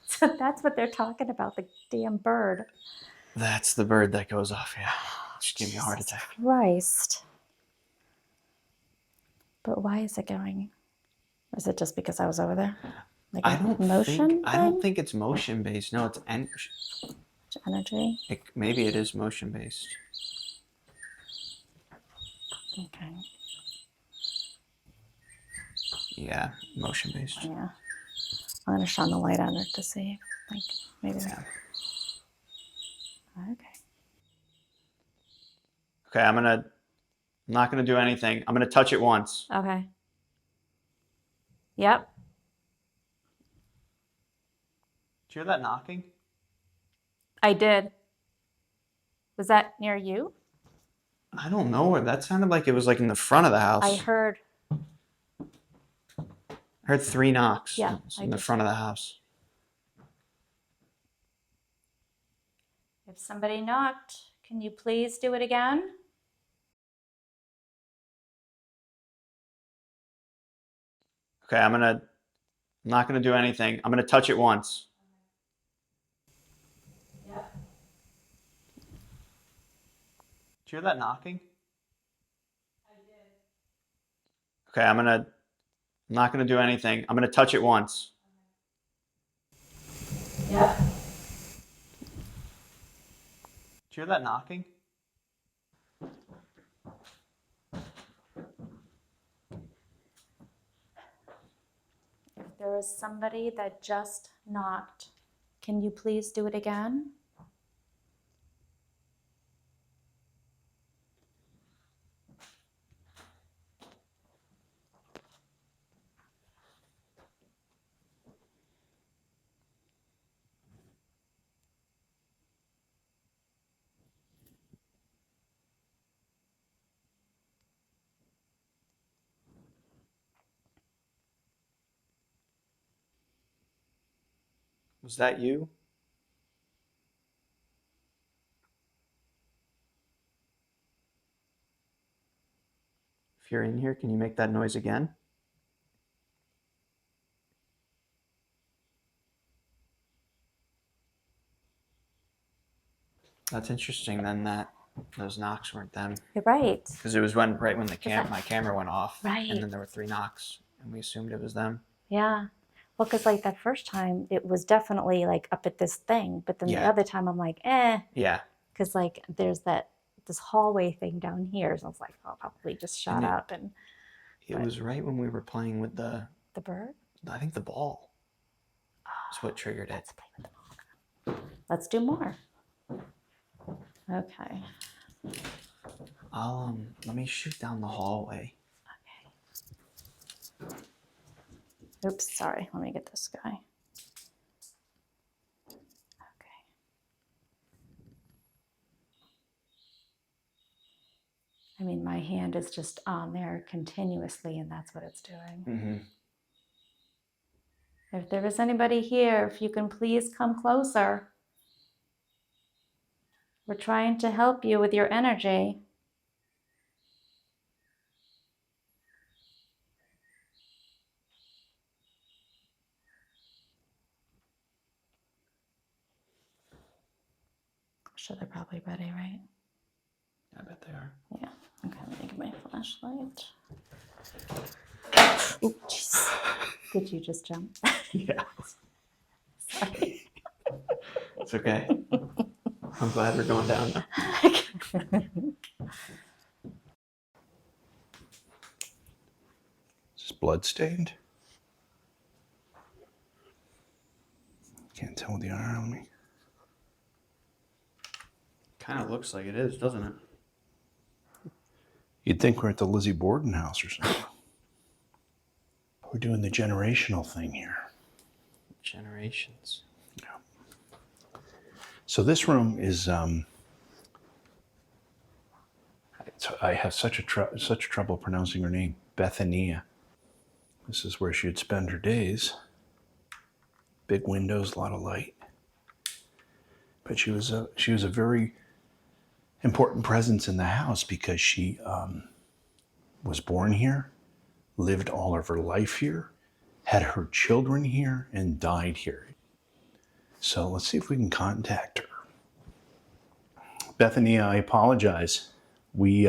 So that's what they're talking about, the damn bird. That's the bird that goes off, yeah. Just gave me a heart Jesus attack. Christ. But why is it going? Is it just because I was over there? Like I a don't motion think it's motion based. No, it's energy. maybe it is motion based. Okay. Yeah, motion based. Yeah. I'm gonna shine the light on it to see. Like maybe. Yeah. Okay. Okay, I'm not gonna do anything. I'm gonna touch it once. Okay. Yep. Did you hear that knocking? I did. Was that near you? I don't know. That sounded like it was like in the front of the house. I heard. Heard 3 knocks. Yeah, It's I in the did front of too. the house. If somebody knocked, can you please do it again? Okay, I'm not gonna do anything. I'm gonna touch it once. Yeah. Did you hear that knocking? I did. Okay, I'm not gonna do anything. I'm gonna touch it once. Yeah. Did you hear that knocking? If there is somebody that just knocked, can you please do it again? Was that you? If you're in here, can you make that noise again? That's interesting then that those knocks weren't them. You're right. Because it was right when my camera went off. Right. And then there were 3 knocks and we assumed it was them. Yeah. Well, because like that first time, it was definitely like up at this thing. But then the Yeah. other time, I'm like, eh. Yeah. Because like there's this hallway thing down here. So I was like, oh, probably just shot up. And It was right when we were playing with the bird? I think the ball is what triggered it. Let's play with the ball. Let's do more. Okay. Let me shoot down the hallway. Okay. Oops, sorry. Let me get this guy. Okay. I mean, my hand is just on there continuously, and that's what it's doing. Mm-hmm. If there is anybody here, if you can please come closer. We're trying to help you with your energy. Sure, they're probably ready, right? I bet they are. Yeah. Okay, let me get my flashlight. Oh, jeez. Did you just jump? Yeah. Sorry. It's okay. I'm glad we're going down now. Is this blood-stained? Can't tell with the eye on me. Kind of looks like it is, doesn't it? You'd think we're at the Lizzie Borden house or something. We're doing the generational thing here. Generations. Yeah. So this room is, I have such trouble pronouncing her name, Bethania. This is where she'd spend her days. Big windows, a lot of light. But she was a very important presence in the house because she was born here, lived all of her life here, had her children here, and died here. So let's see if we can contact her. Bethany, I apologize. We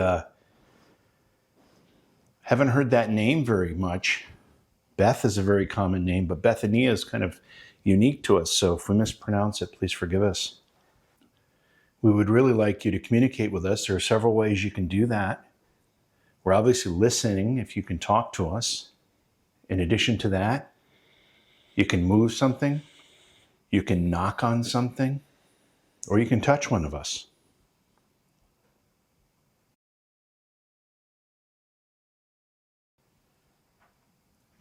haven't heard that name very much. Beth is a very common name, but Bethania is kind of unique to us. So if we mispronounce it, please forgive us. We would really like you to communicate with us. There are several ways you can do that. We're obviously listening if you can talk to us. In addition to that, you can move something, you can knock on something, or you can touch one of us.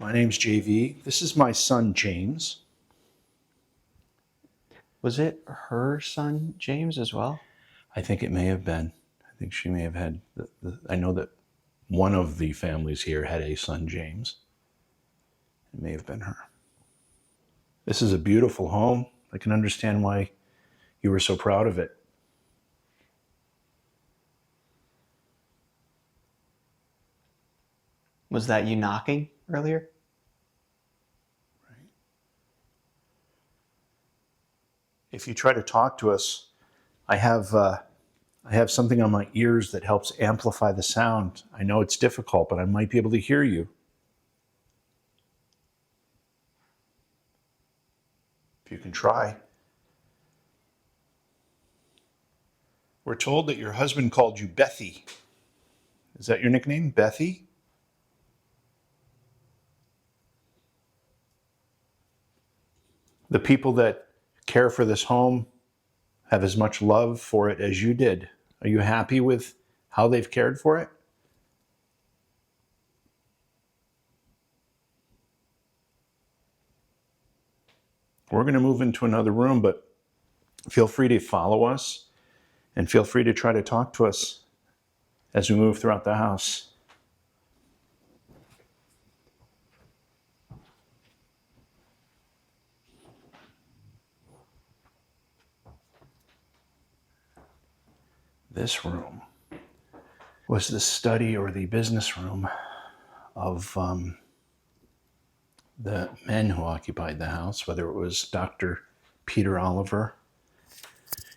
My name's JV. This is my son, James. Was it her son, James, as well? I think it may have been. I think she may have had, I know that one of the families here had a son, James. It may have been her. This is a beautiful home. I can understand why you were so proud of it. Was that you knocking earlier? If you try to talk to us, I have something on my ears that helps amplify the sound. I know it's difficult, but I might be able to hear you. If you can try. We're told that your husband called you Bethy. Is that your nickname, Bethy? The people that care for this home have as much love for it as you did. Are you happy with how they've cared for it? We're going to move into another room, but feel free to follow us and feel free to try to talk to us as we move throughout the house. This room was the study or the business room of the men who occupied the house, whether it was Dr. Peter Oliver,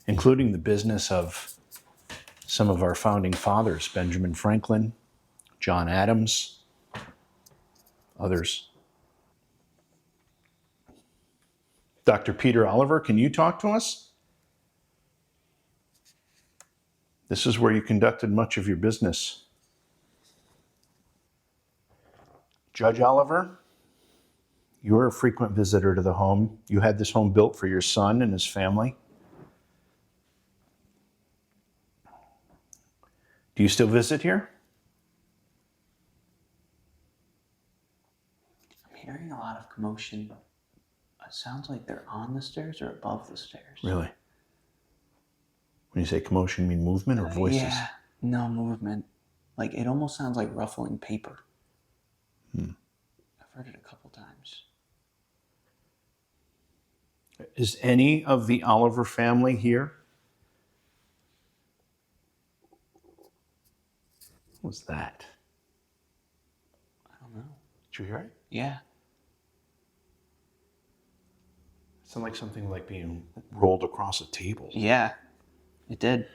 including the business of some of our founding fathers, Benjamin Franklin, John Adams, others. Dr. Peter Oliver, can you talk to us? This is where you conducted much of your business. Judge Oliver, you're a frequent visitor to the home. You had this home built for your son and his family. Do you still visit here? I'm hearing a lot of commotion. It sounds like they're on the stairs or above the stairs. Really? When you say commotion, you mean movement or voices? Yeah, no movement. Like, it almost sounds like ruffling paper. I've heard it a couple times. Is any of the Oliver family here? What was that? I don't know. Did you hear it? Yeah. It sounded like something like being rolled across a table. Yeah, it did.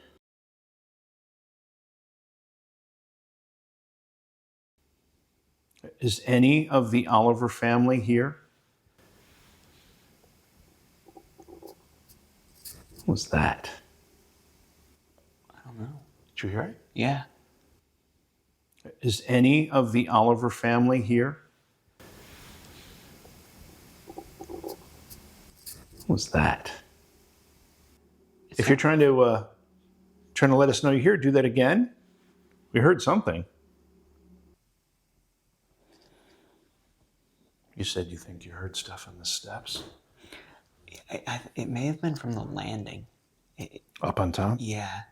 Is any of the Oliver family here? What was that? I don't know. Did you hear it? Yeah. Is any of the Oliver family here? What was that? If you're trying to let us know you're here, do that again. We heard something. You said you think you heard stuff on the steps. It may have been from the landing. Up on top? Yeah.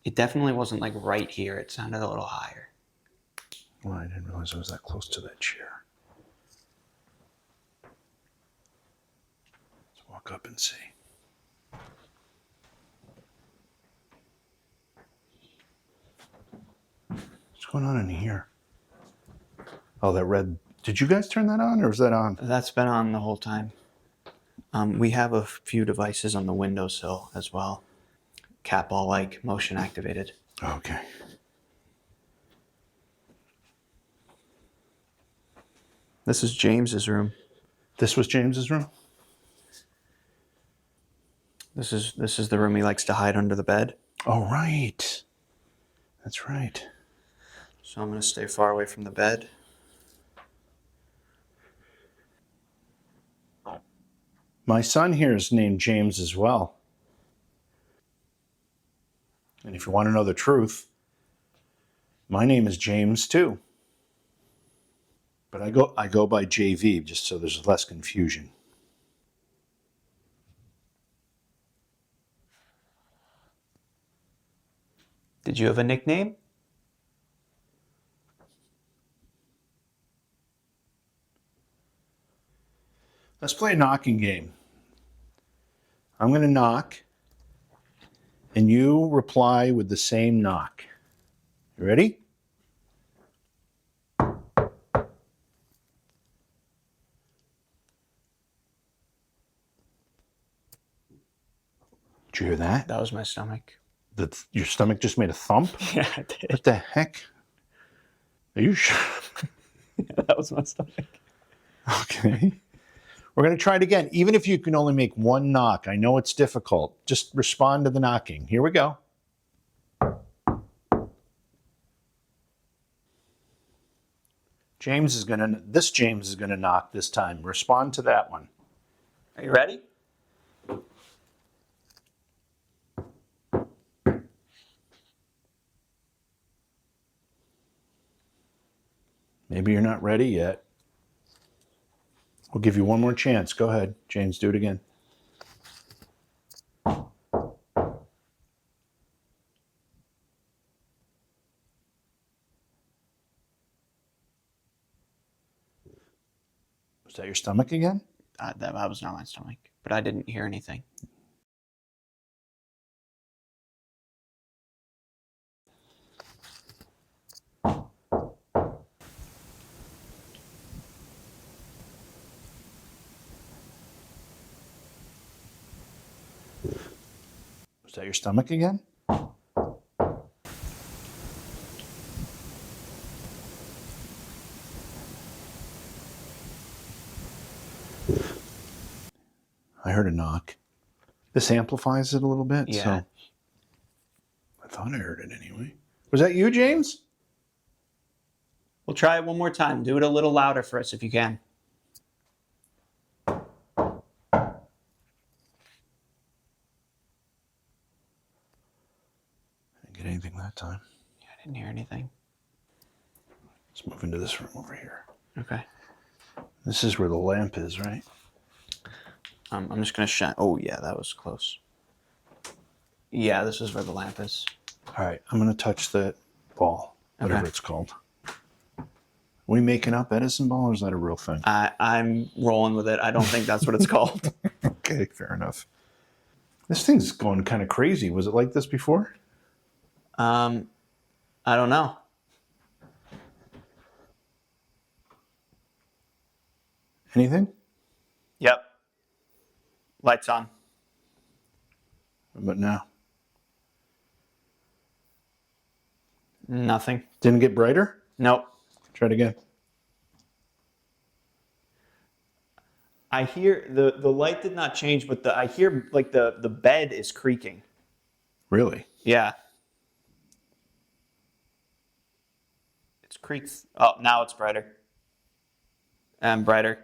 It definitely wasn't like right here. It sounded a little higher. Well, I didn't realize I was that close to that chair. Let's walk up and see. What's going on in here? Oh, that red. Did you guys turn that on, or is that on? That's been on the whole time. We have a few devices on the windowsill as well. Cat ball like, motion activated. Okay. This is James's room. This was James's room? This is the room he likes to hide under the bed. Oh, right. That's right. So I'm going to stay far away from the bed. My son here is named James as well. And if you want to know the truth, my name is James too. But I go by JV just so there's less confusion. Did you have a nickname? Let's play a knocking game. I'm going to knock, and you reply with the same knock. You ready? Did you hear that? That was my stomach. Your stomach just made a thump? Yeah, I did. What the heck? Are you sure? That was my stomach. Okay. We're going to try it again. Even if you can only make one knock, I know it's difficult. Just respond to the knocking. Here we go. James is going to knock this time. Respond to that one. Are you ready? Maybe you're not ready yet. We'll give you one more chance. Go ahead, James, do it again. Was that your stomach again? That was not my stomach, but I didn't hear anything. Was that your stomach again? I heard a knock. This amplifies it a little bit, Yeah. so I thought I heard it anyway. Was that you, James? We'll try it one more time. Do it a little louder for us if you can. Didn't get anything that time. Yeah, I didn't hear anything. Let's move into this room over here. Okay. This is where the lamp is, right? I'm just going to shine. Oh, yeah, that was close. Yeah, this is where the lamp is. All right, I'm going to touch the ball, whatever Okay. it's called. Are we making up Edison ball, or is that a real thing? I'm rolling with it. I don't think that's what it's called. Okay, fair enough. This thing's going kind of crazy. Was it like this before? I don't know. Anything? Yep. Lights on. But now. Nothing. Didn't get brighter? Nope. Try it again. I hear the light did not change, but I hear like the bed is creaking. Really? Yeah. It's creaks. Oh, now it's brighter. And brighter.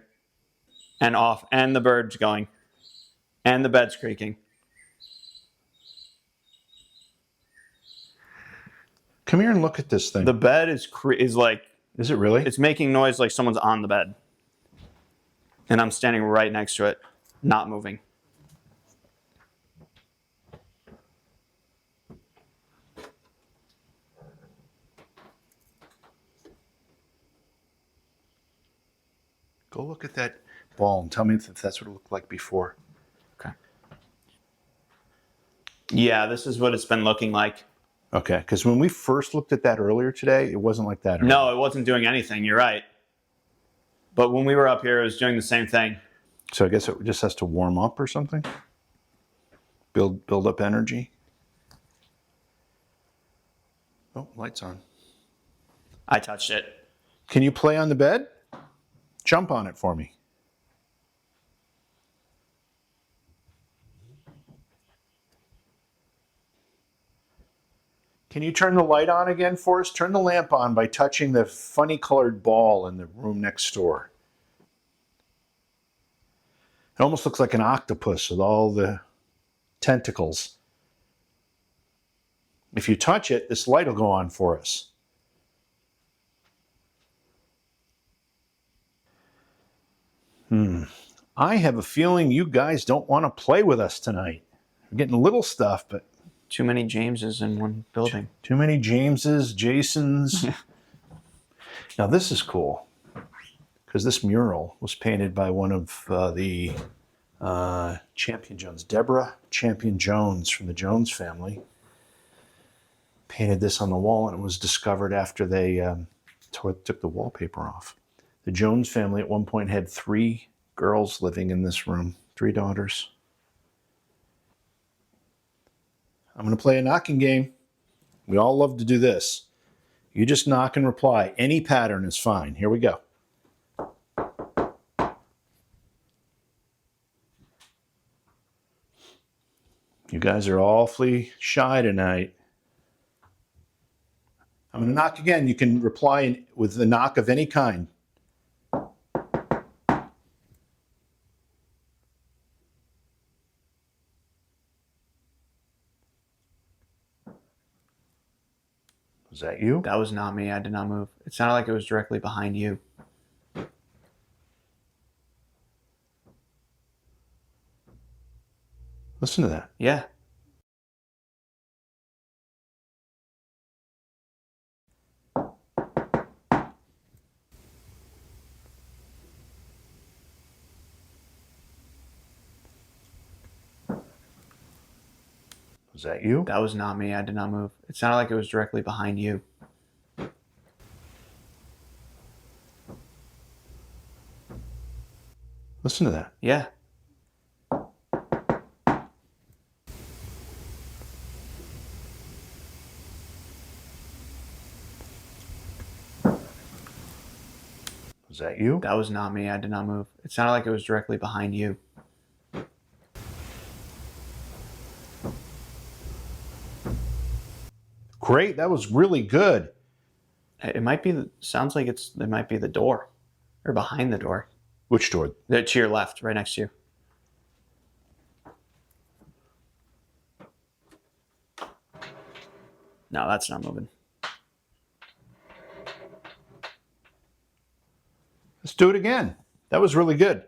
And off. And the bird's going. And the bed's creaking. Come here and look at this thing. The bed is like, Is it really? it's making noise like someone's on the bed. And I'm standing right next to it, not moving. Go look at that ball and tell me if that's what it looked like before. Okay. Yeah, this is what it's been looking like. Okay, because when we first looked at that earlier today, it wasn't like that. No, it wasn't doing anything. You're right. But when we were up here, it was doing the same thing. So I guess it just has to warm up or something? Build up energy? Oh, light's on. I touched it. Can you play on the bed? Jump on it for me. Can you turn the light on again for us? Turn the lamp on by touching the funny colored ball in the room next door. It almost looks like an octopus with all the tentacles. If you touch it, this light will go on for us. I have a feeling you guys don't want to play with us tonight. We're getting little stuff, but Too many Jameses in one building. too many Jameses, Jasons. Now this is cool. because this mural was painted by one of the Champion Jones, Deborah Champion Jones from the Jones family. Painted this on the wall, and it was discovered after they took the wallpaper off. The Jones family at one point had 3 girls living in this room, 3 daughters. I'm going to play a knocking game. We all love to do this. You just knock and reply. Any pattern is fine. Here we go. You guys are awfully shy tonight. I'm going to knock again. You can reply with the knock of any kind. Was that you? That was not me. I did not move. It sounded like it was directly behind you. Listen to that. Yeah. Was that you? That was not me. I did not move. It sounded like it was directly behind you. Listen to that. Yeah. Was that you? That was not me. I did not move. It sounded like it was directly behind you. Great. That was really good. It might be, sounds like it might be the door or behind the door. Which door? To your left, right next to you. No, that's not moving. Let's do it again. That was really good.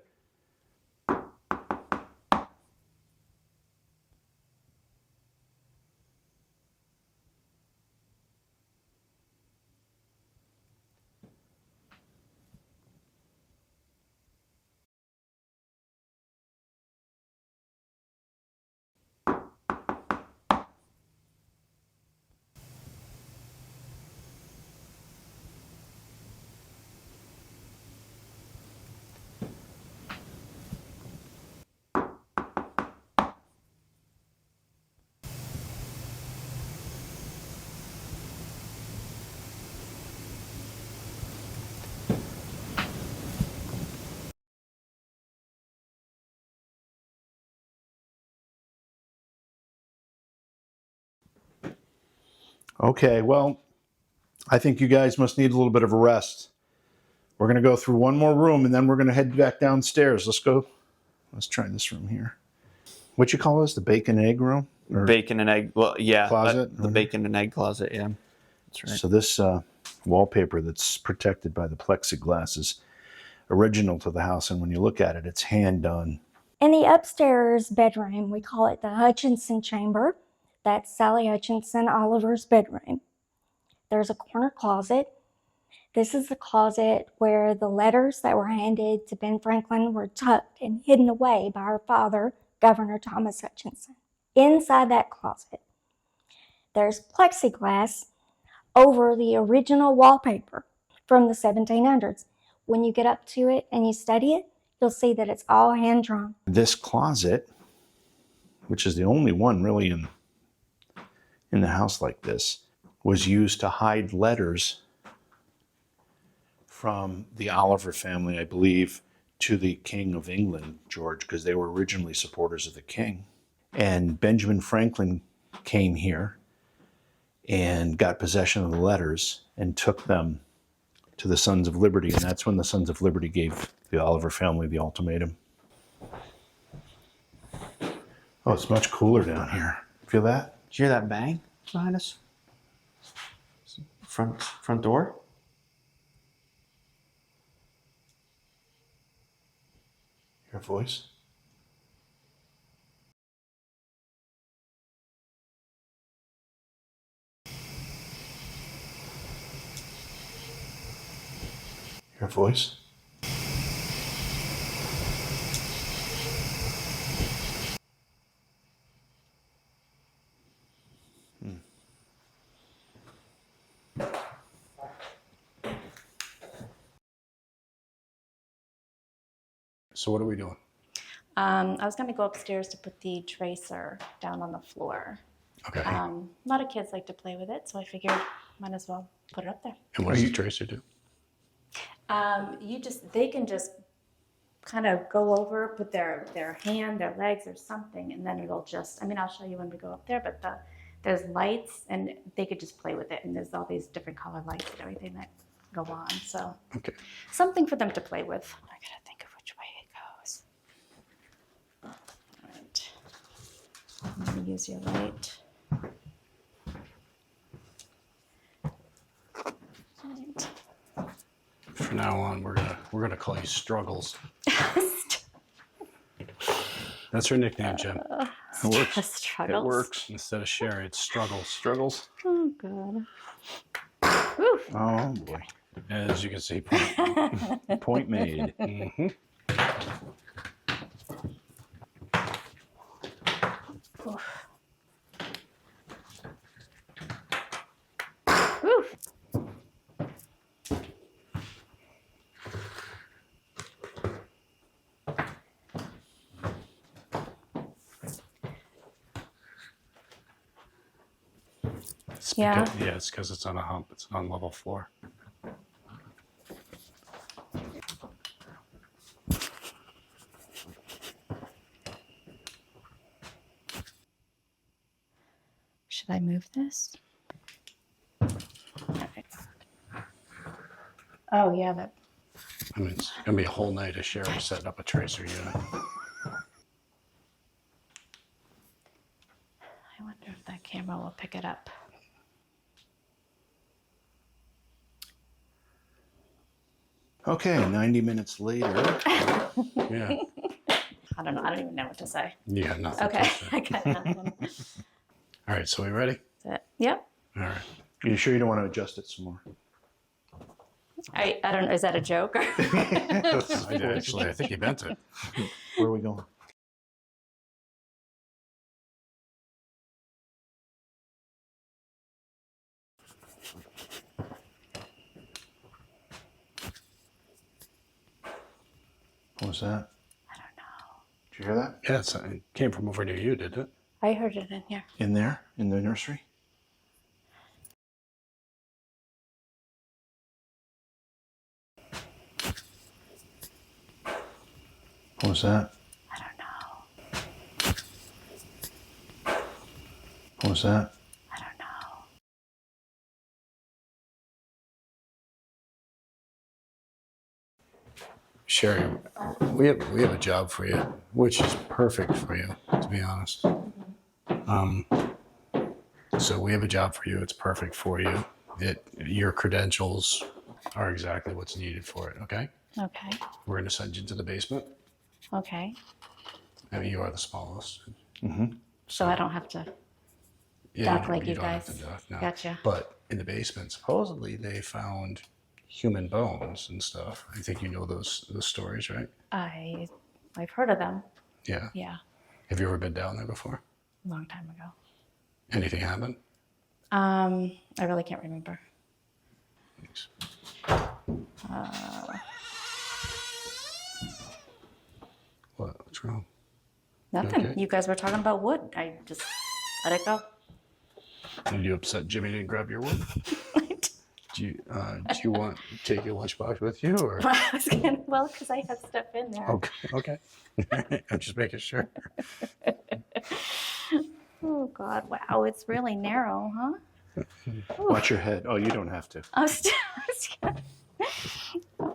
Okay, well, I think you guys must need a little bit of a rest. We're going to go through one more room, and then we're going to head back downstairs. Let's go. Let's try this room here. What you call this? The bacon egg room? Or Bacon and egg. Well, yeah. closet? The bacon and egg closet, yeah. That's right. So this wallpaper that's protected by the plexiglass is original to the house, and when you look at it, it's hand done. In the upstairs bedroom, we call it the Hutchinson chamber. That's Sally Hutchinson Oliver's bedroom. There's a corner closet. This is the closet where the letters that were handed to Ben Franklin were tucked and hidden away by her father, Governor Thomas Hutchinson. Inside that closet, there's plexiglass over the original wallpaper from the 1700s. When you get up to it and you study it, you'll see that it's all hand-drawn. This closet, which is the only one really in the house like this, was used to hide letters from the Oliver family, I believe, to the King of England, George, because they were originally supporters of the king. And Benjamin Franklin came here and got possession of the letters and took them to the Sons of Liberty. And that's when the Sons of Liberty gave the Oliver family the ultimatum. Oh, it's much cooler down here. Feel that? Did you hear that bang behind us? Front door? Your voice? Your voice? So what are we doing? I was going to go upstairs to put the tracer down on the floor. Okay. A lot of kids like to play with it, so I figured might as well put it up there. And what does the tracer do? They can just kind of go over, put their hand, their legs, or something, and then it'll just, I'll show you when we go up there, but there's lights, and they could just play with it, and there's all these different color lights and everything that go on, so. Okay. Something for them to play with. I gotta think of which way it goes. All right. I'm gonna use your light. Right. From now on, we're gonna call you Struggles. That's her nickname, Jim. It works. Struggles. It works. Instead of Sherry, it's Struggles. Struggles. Oh, God. Oh boy. As you can see, Point made. mm-hmm. Oof. Yeah. It's because it's on a hump. It's on level floor. Should I move this? All right. Oh, yeah, that. It's gonna be a whole night of Sherry setting up a tracer unit. I wonder if that camera will pick it up. Okay, 90 minutes later. Yeah. I don't know. I don't even know what to say. You got nothing. Okay. To say. I got nothing. All right. So we ready? That's it. Yep. All right. Are you sure you don't want to adjust it some more? I don't know. Is that a joke? I think you meant it. Where are we going? What was that? I don't know. Did you hear that? Yeah, it came from over near you, did it? I heard it in here. In there? In the nursery? What was that? I don't know. What was that? I don't know. Sherry, we have a job for you, which is perfect for you, to be honest. So we have a job for you. It's perfect for you. Your credentials are exactly what's needed for it. Okay. Okay. We're going to send you to the basement. Okay. You are the smallest. So I don't have to duck like you don't guys. have to duck, no. Gotcha. But in the basement, supposedly they found human bones and stuff. I think you know those stories, right? I've heard of them. Yeah. Yeah. Have you ever been down there before? A long time ago. Anything happen? I really can't remember. Thanks. What's wrong? Nothing. Okay. You guys were talking about wood. I just let it go. Did you upset Jimmy didn't grab your wood? Do you want to take your lunchbox with you, or? Well, because I have stuff in there. Okay. I'm just making sure. Oh God! Wow, it's really narrow, huh? Watch your head. Oh, you don't have to. Oh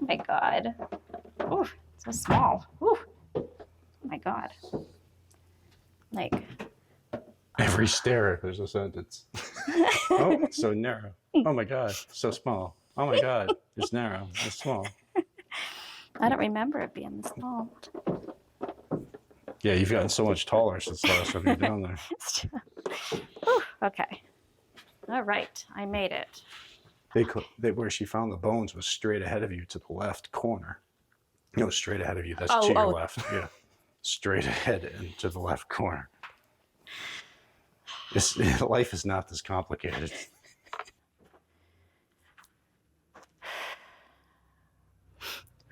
my God! Oh, so small. Ooh. Oh my God! Like. Every stare, there's a sentence. Oh, it's so narrow. Oh my God, so small. Oh my God, it's narrow. It's small. I don't remember it being this small. Yeah, you've gotten so much taller since the last time you were down there. Whew, okay. All right, I made it. Where she found the bones was straight ahead of you to the left corner. No, straight ahead of you. That's to your left. Yeah, straight ahead and to the left corner. Life is not this complicated.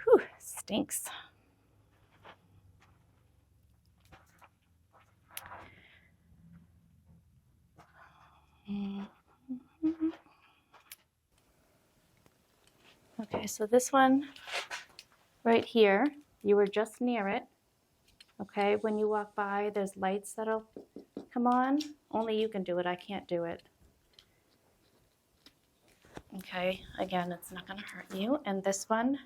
Whew, stinks. Okay, so this one right here, you were just near it. Okay, when you walk by, there's lights that'll come on. Only you can do it, I can't do it. Okay, again, it's not gonna hurt you. And this one,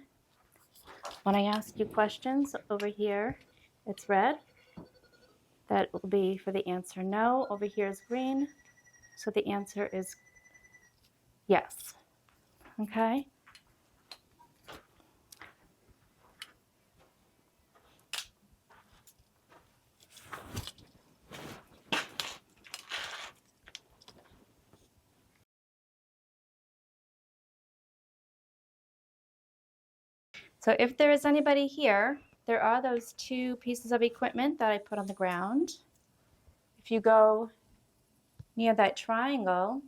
when I ask you questions over here, it's red. That will be for the answer no. Over here is green, so the answer is yes. Okay? So if there is anybody here, there are those two pieces of equipment that I put on the ground. If you go near that triangle,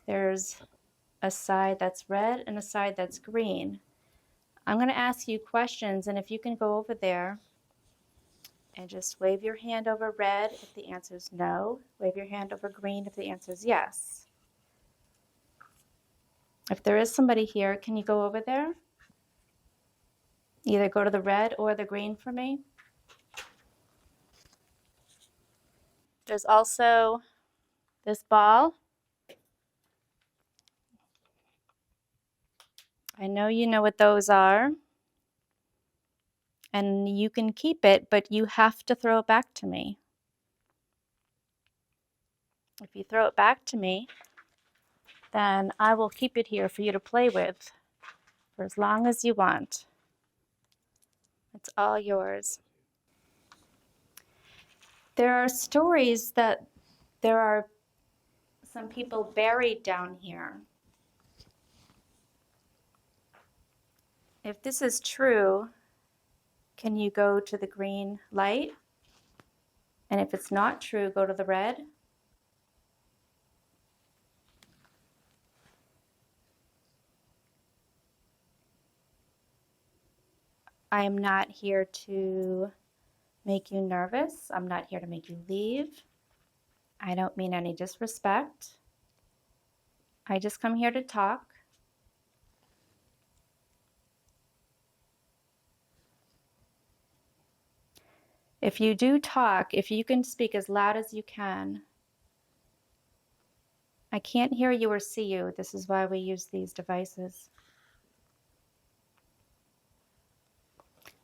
there's a side that's red and a side that's green. I'm going to ask you questions, and if you can go over there and just wave your hand over red if the answer is no, wave your hand over green if the answer is yes. If there is somebody here, can you go over there? Either go to the red or the green for me. There's also this ball. I know you know what those are. And you can keep it, but you have to throw it back to me. If you throw it back to me, then I will keep it here for you to play with for as long as you want. It's all yours. There are stories that there are some people buried down here. If this is true, can you go to the green light? And if it's not true, go to the red. I am not here to make you nervous. I'm not here to make you leave. I don't mean any disrespect. I just come here to talk. If you do talk, if you can speak as loud as you can. I can't hear you or see you. This is why we use these devices.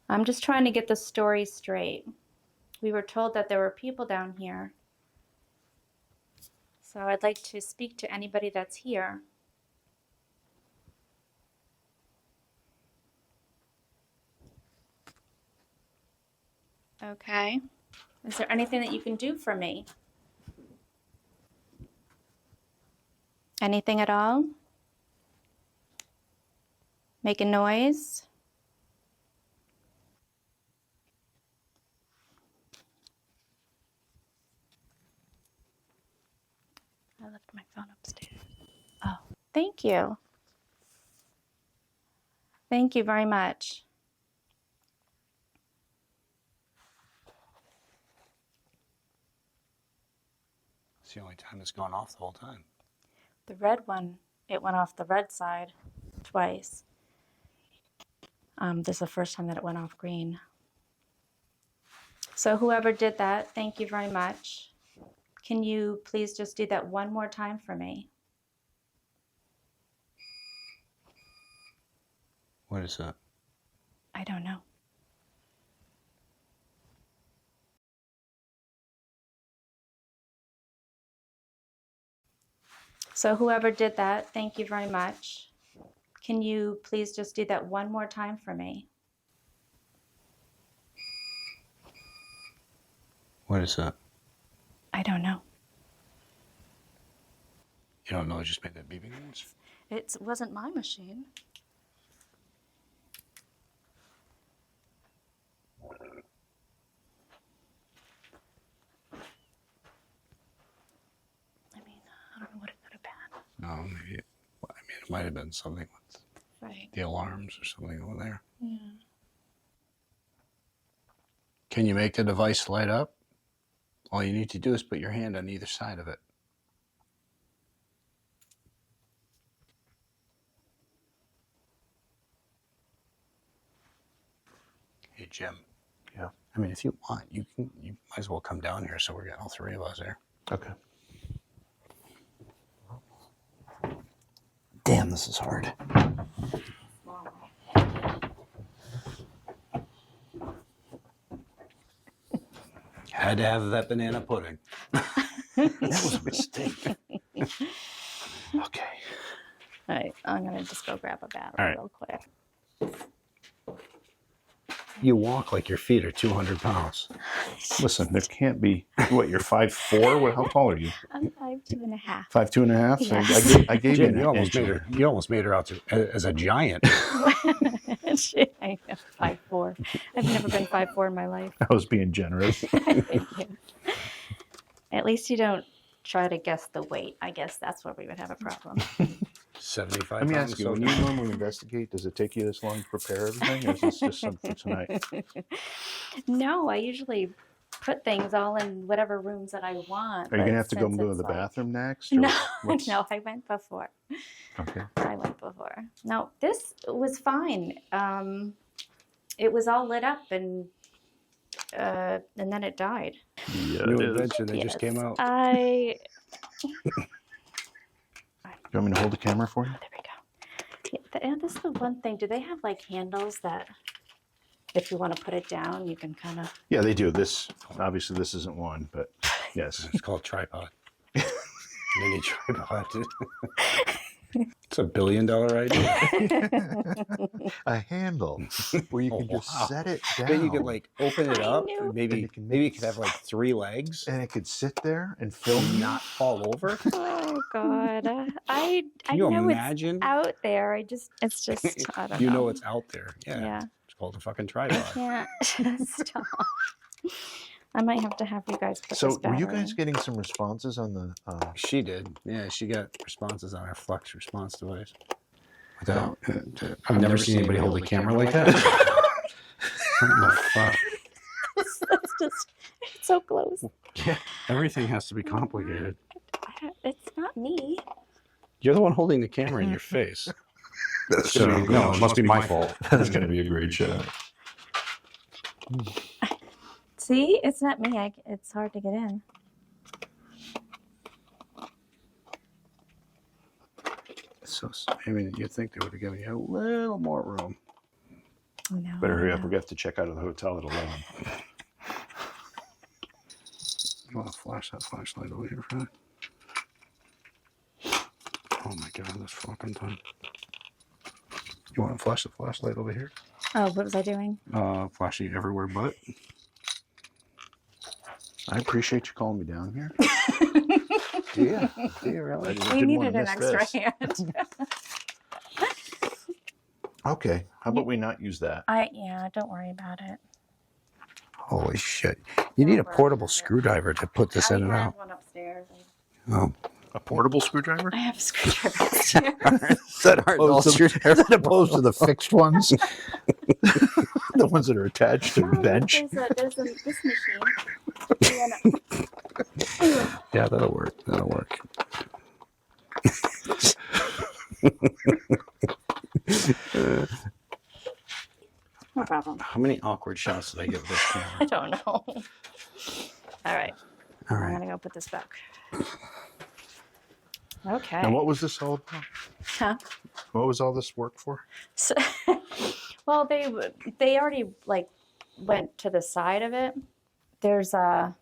I'm just trying to get the story straight. We were told that there were people down here. So I'd like to speak to anybody that's here. Okay. Is there anything that you can do for me? Anything at all? Make a noise? I left my phone upstairs. Oh, thank you. Thank you very much. It's the only time it's gone off the whole time. The red one, it went off the red side twice. This is the first time that it went off green. So whoever did that, thank you very much. Can you please just do that one more time for me? What is that? I don't know. So whoever did that, thank you very much. Can you please just do that one more time for me? What is that? I don't know. You don't know, it just made that beeping noise? It wasn't my machine. I mean, I don't know what it could have been. No, maybe it might have been something with Right. the alarms or something over there. Yeah. Can you make the device light up? All you need to do is put your hand on either side of it. a gym. Yeah. I mean, if you want, you might as well come down here so we're getting all three of us here. Okay. Damn, this is hard. Had to have that banana pudding. That was a mistake. Okay. All right, I'm gonna just go grab a battery All right. real quick. You walk like your feet are 200 pounds. Listen, there can't be. What, you're 5'4"? How tall are you? I'm 5'2.5". 5'2.5"? Yes. So I gave Jim, you you an almost inch. made her. You almost made her out as a giant. I am 5'4". I've never been 5'4" in my life. I was being generous. Thank you. At least you don't try to guess the weight. I guess that's where we would have a problem. 75 Let me pounds. ask you, when you normally investigate, does it take you this long to prepare everything, or is this just something for tonight? No, I usually put things all in whatever rooms that I want. Are you going to but have to go since to it's the like- bathroom next? Or No, what's- no, I went before. Okay. I went before. No, this was fine. It was all lit up and then it died. Yeah, New it is. adventure that just came out. You want me to hold the camera for you? There we go. Yeah, and this is the one thing. Do they have like handles that if you want to put it down, you can kind of... Yeah, they do. This, obviously, this isn't one, but yes. It's called tripod. Mini tripod. It's $1 billion idea. A handle where you can just wow. set it down. Then you could like open it I up. knew. Maybe you could have like 3 legs and it could sit there and film and you. not fall over. Oh God, I Can you know imagine? it's out there. It's just I don't know. You know it's out there. Yeah. Yeah. It's called a fucking tripod. Yeah. Stop. I might have to have you guys put So this were you battery guys in. getting some responses on the... She did. Yeah, she got responses on her Flex response device. Without, I've never seen anybody hold a camera like that. What the fuck? That's just it's so close. Yeah, everything has to be complicated. It's not me. You're the one holding the camera in your face. That's No, it must be my fault. That's going to be a great shot. See, it's not me. It's hard to get in. So, I mean, you'd think they would have given you a little more room. No. Better hurry up. We're going to have to check out of the hotel at 11. You want to flash that flashlight over here, Frank? Oh my God, this fucking time. You want to flash the flashlight over here? Oh, what was I doing? Flash you everywhere but. I appreciate you calling me down here. Yeah. Yeah, really. I just We didn't want needed to an miss extra this. hand. Okay. How about we not use that? Yeah, don't worry about it. Holy shit. You need a Don't worry portable about it. screwdriver to put this in and I out. have one upstairs. Oh. A portable screwdriver? I have a screwdriver upstairs. That aren't all screwdrivers. As opposed to the fixed ones? The ones that are attached to the bench? There's this machine. Yeah, that'll work. That'll work. No problem. How many awkward shots did I get with this camera? I don't know. All right. All I'm right. gonna go put this back. Okay. And what was this all about? Huh? What was all this work for? So, well, they already like went to the side of it. There's all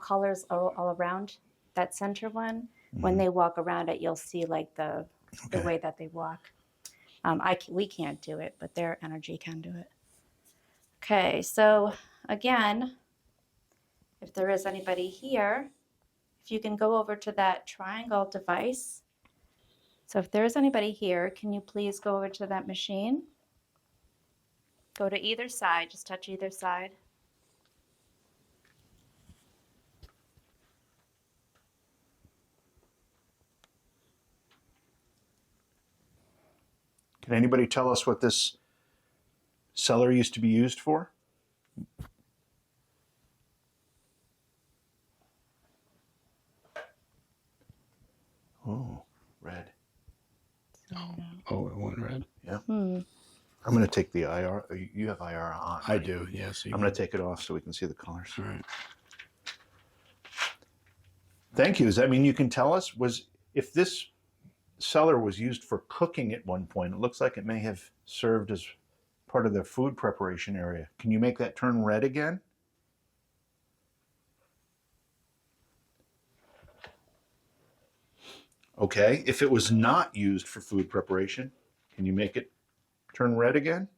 colors all around that center one. When they walk around it, you'll see like the way that they walk. We can't do it, but their energy can do it. Okay, so again, if there is anybody here, if you can go over to that triangle device. So if there is anybody here, can you please go over to that machine? Go to either side, just touch either side. Can anybody tell us what this cellar used to be used for? Oh, red. Oh, it went red. Yeah. I'm going to take the IR. You have IR on. I right? do, yes. I'm going to take it off so we can see the colors. All right. Thank you. Does that mean you can tell us if this cellar was used for cooking at one point? It looks like it may have served as part of the food preparation area. Can you make that turn red again? Okay. If it was not used for food preparation, can you make it turn red again?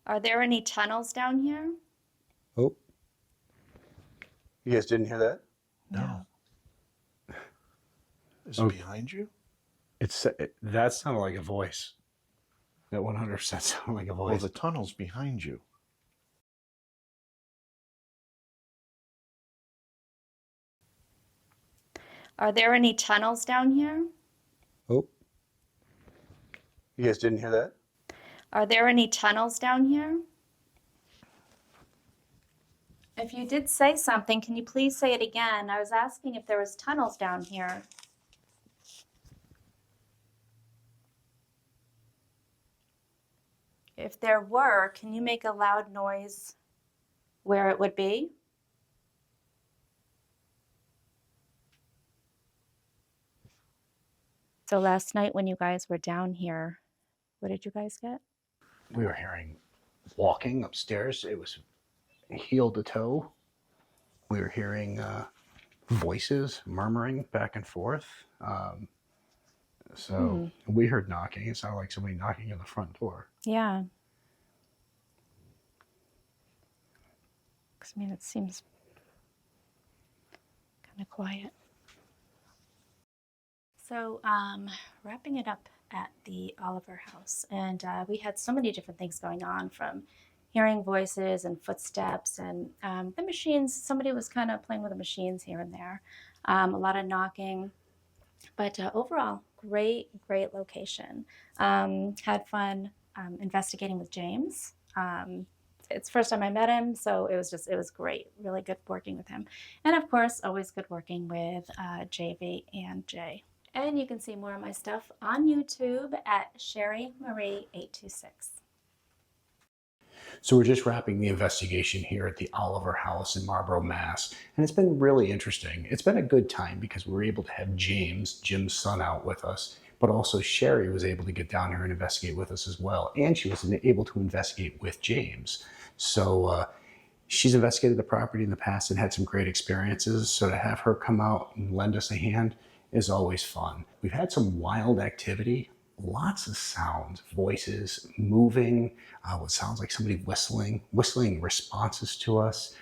Are there any tunnels down here? Oh. You guys didn't hear that? No. Is it Oh. behind you? That sounded like a voice. That 100% sounded like a Well, voice. the tunnel's behind you. Are there any tunnels down here? Oh. You guys didn't hear that? Are there any tunnels down here? If you did say something, can you please say it again? I was asking if there was tunnels down here. If there were, can you make a loud noise where it would be? So last night when you guys were down here, what did you guys get? We were hearing walking upstairs. It was heel to toe. We were hearing voices murmuring back and forth. We heard knocking. It sounded like somebody knocking on the front door. Yeah. 'Cause, I mean, it seems kind of quiet. So, wrapping it up at the Oliver house, and we had so many different things going on, from hearing voices and footsteps and the machines. Somebody was kind of playing with the machines here and there. A lot of knocking, but overall, great location. Had fun investigating with James. It's the first time I met him, so it was great. Really good working with him. And of course, always good working with JV and Jay. And you can see more of my stuff on YouTube at Sherry Marie 826. So we're just wrapping the investigation here at the Oliver House in Marlboro, Mass. And it's been really interesting. It's been a good time because we were able to have Jim's son, out with us, but also Sherry was able to get down here and investigate with us as well. And she was able to investigate with James. So she's investigated the property in the past and had some great experiences. So to have her come out and lend us a hand is always fun. We've had some wild activity. Lots of sounds, voices, moving, what sounds like somebody whistling responses to us,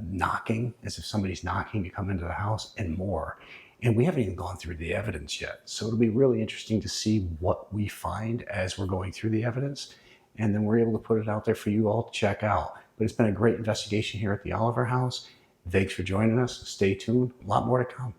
knocking, as if somebody's knocking to come into the house, and more. And we haven't even gone through the evidence yet. So it'll be really interesting to see what we find as we're going through the evidence. And then we're able to put it out there for you all to check out. But it's been a great investigation here at the Oliver House. Thanks for joining us. Stay tuned. A lot more to come.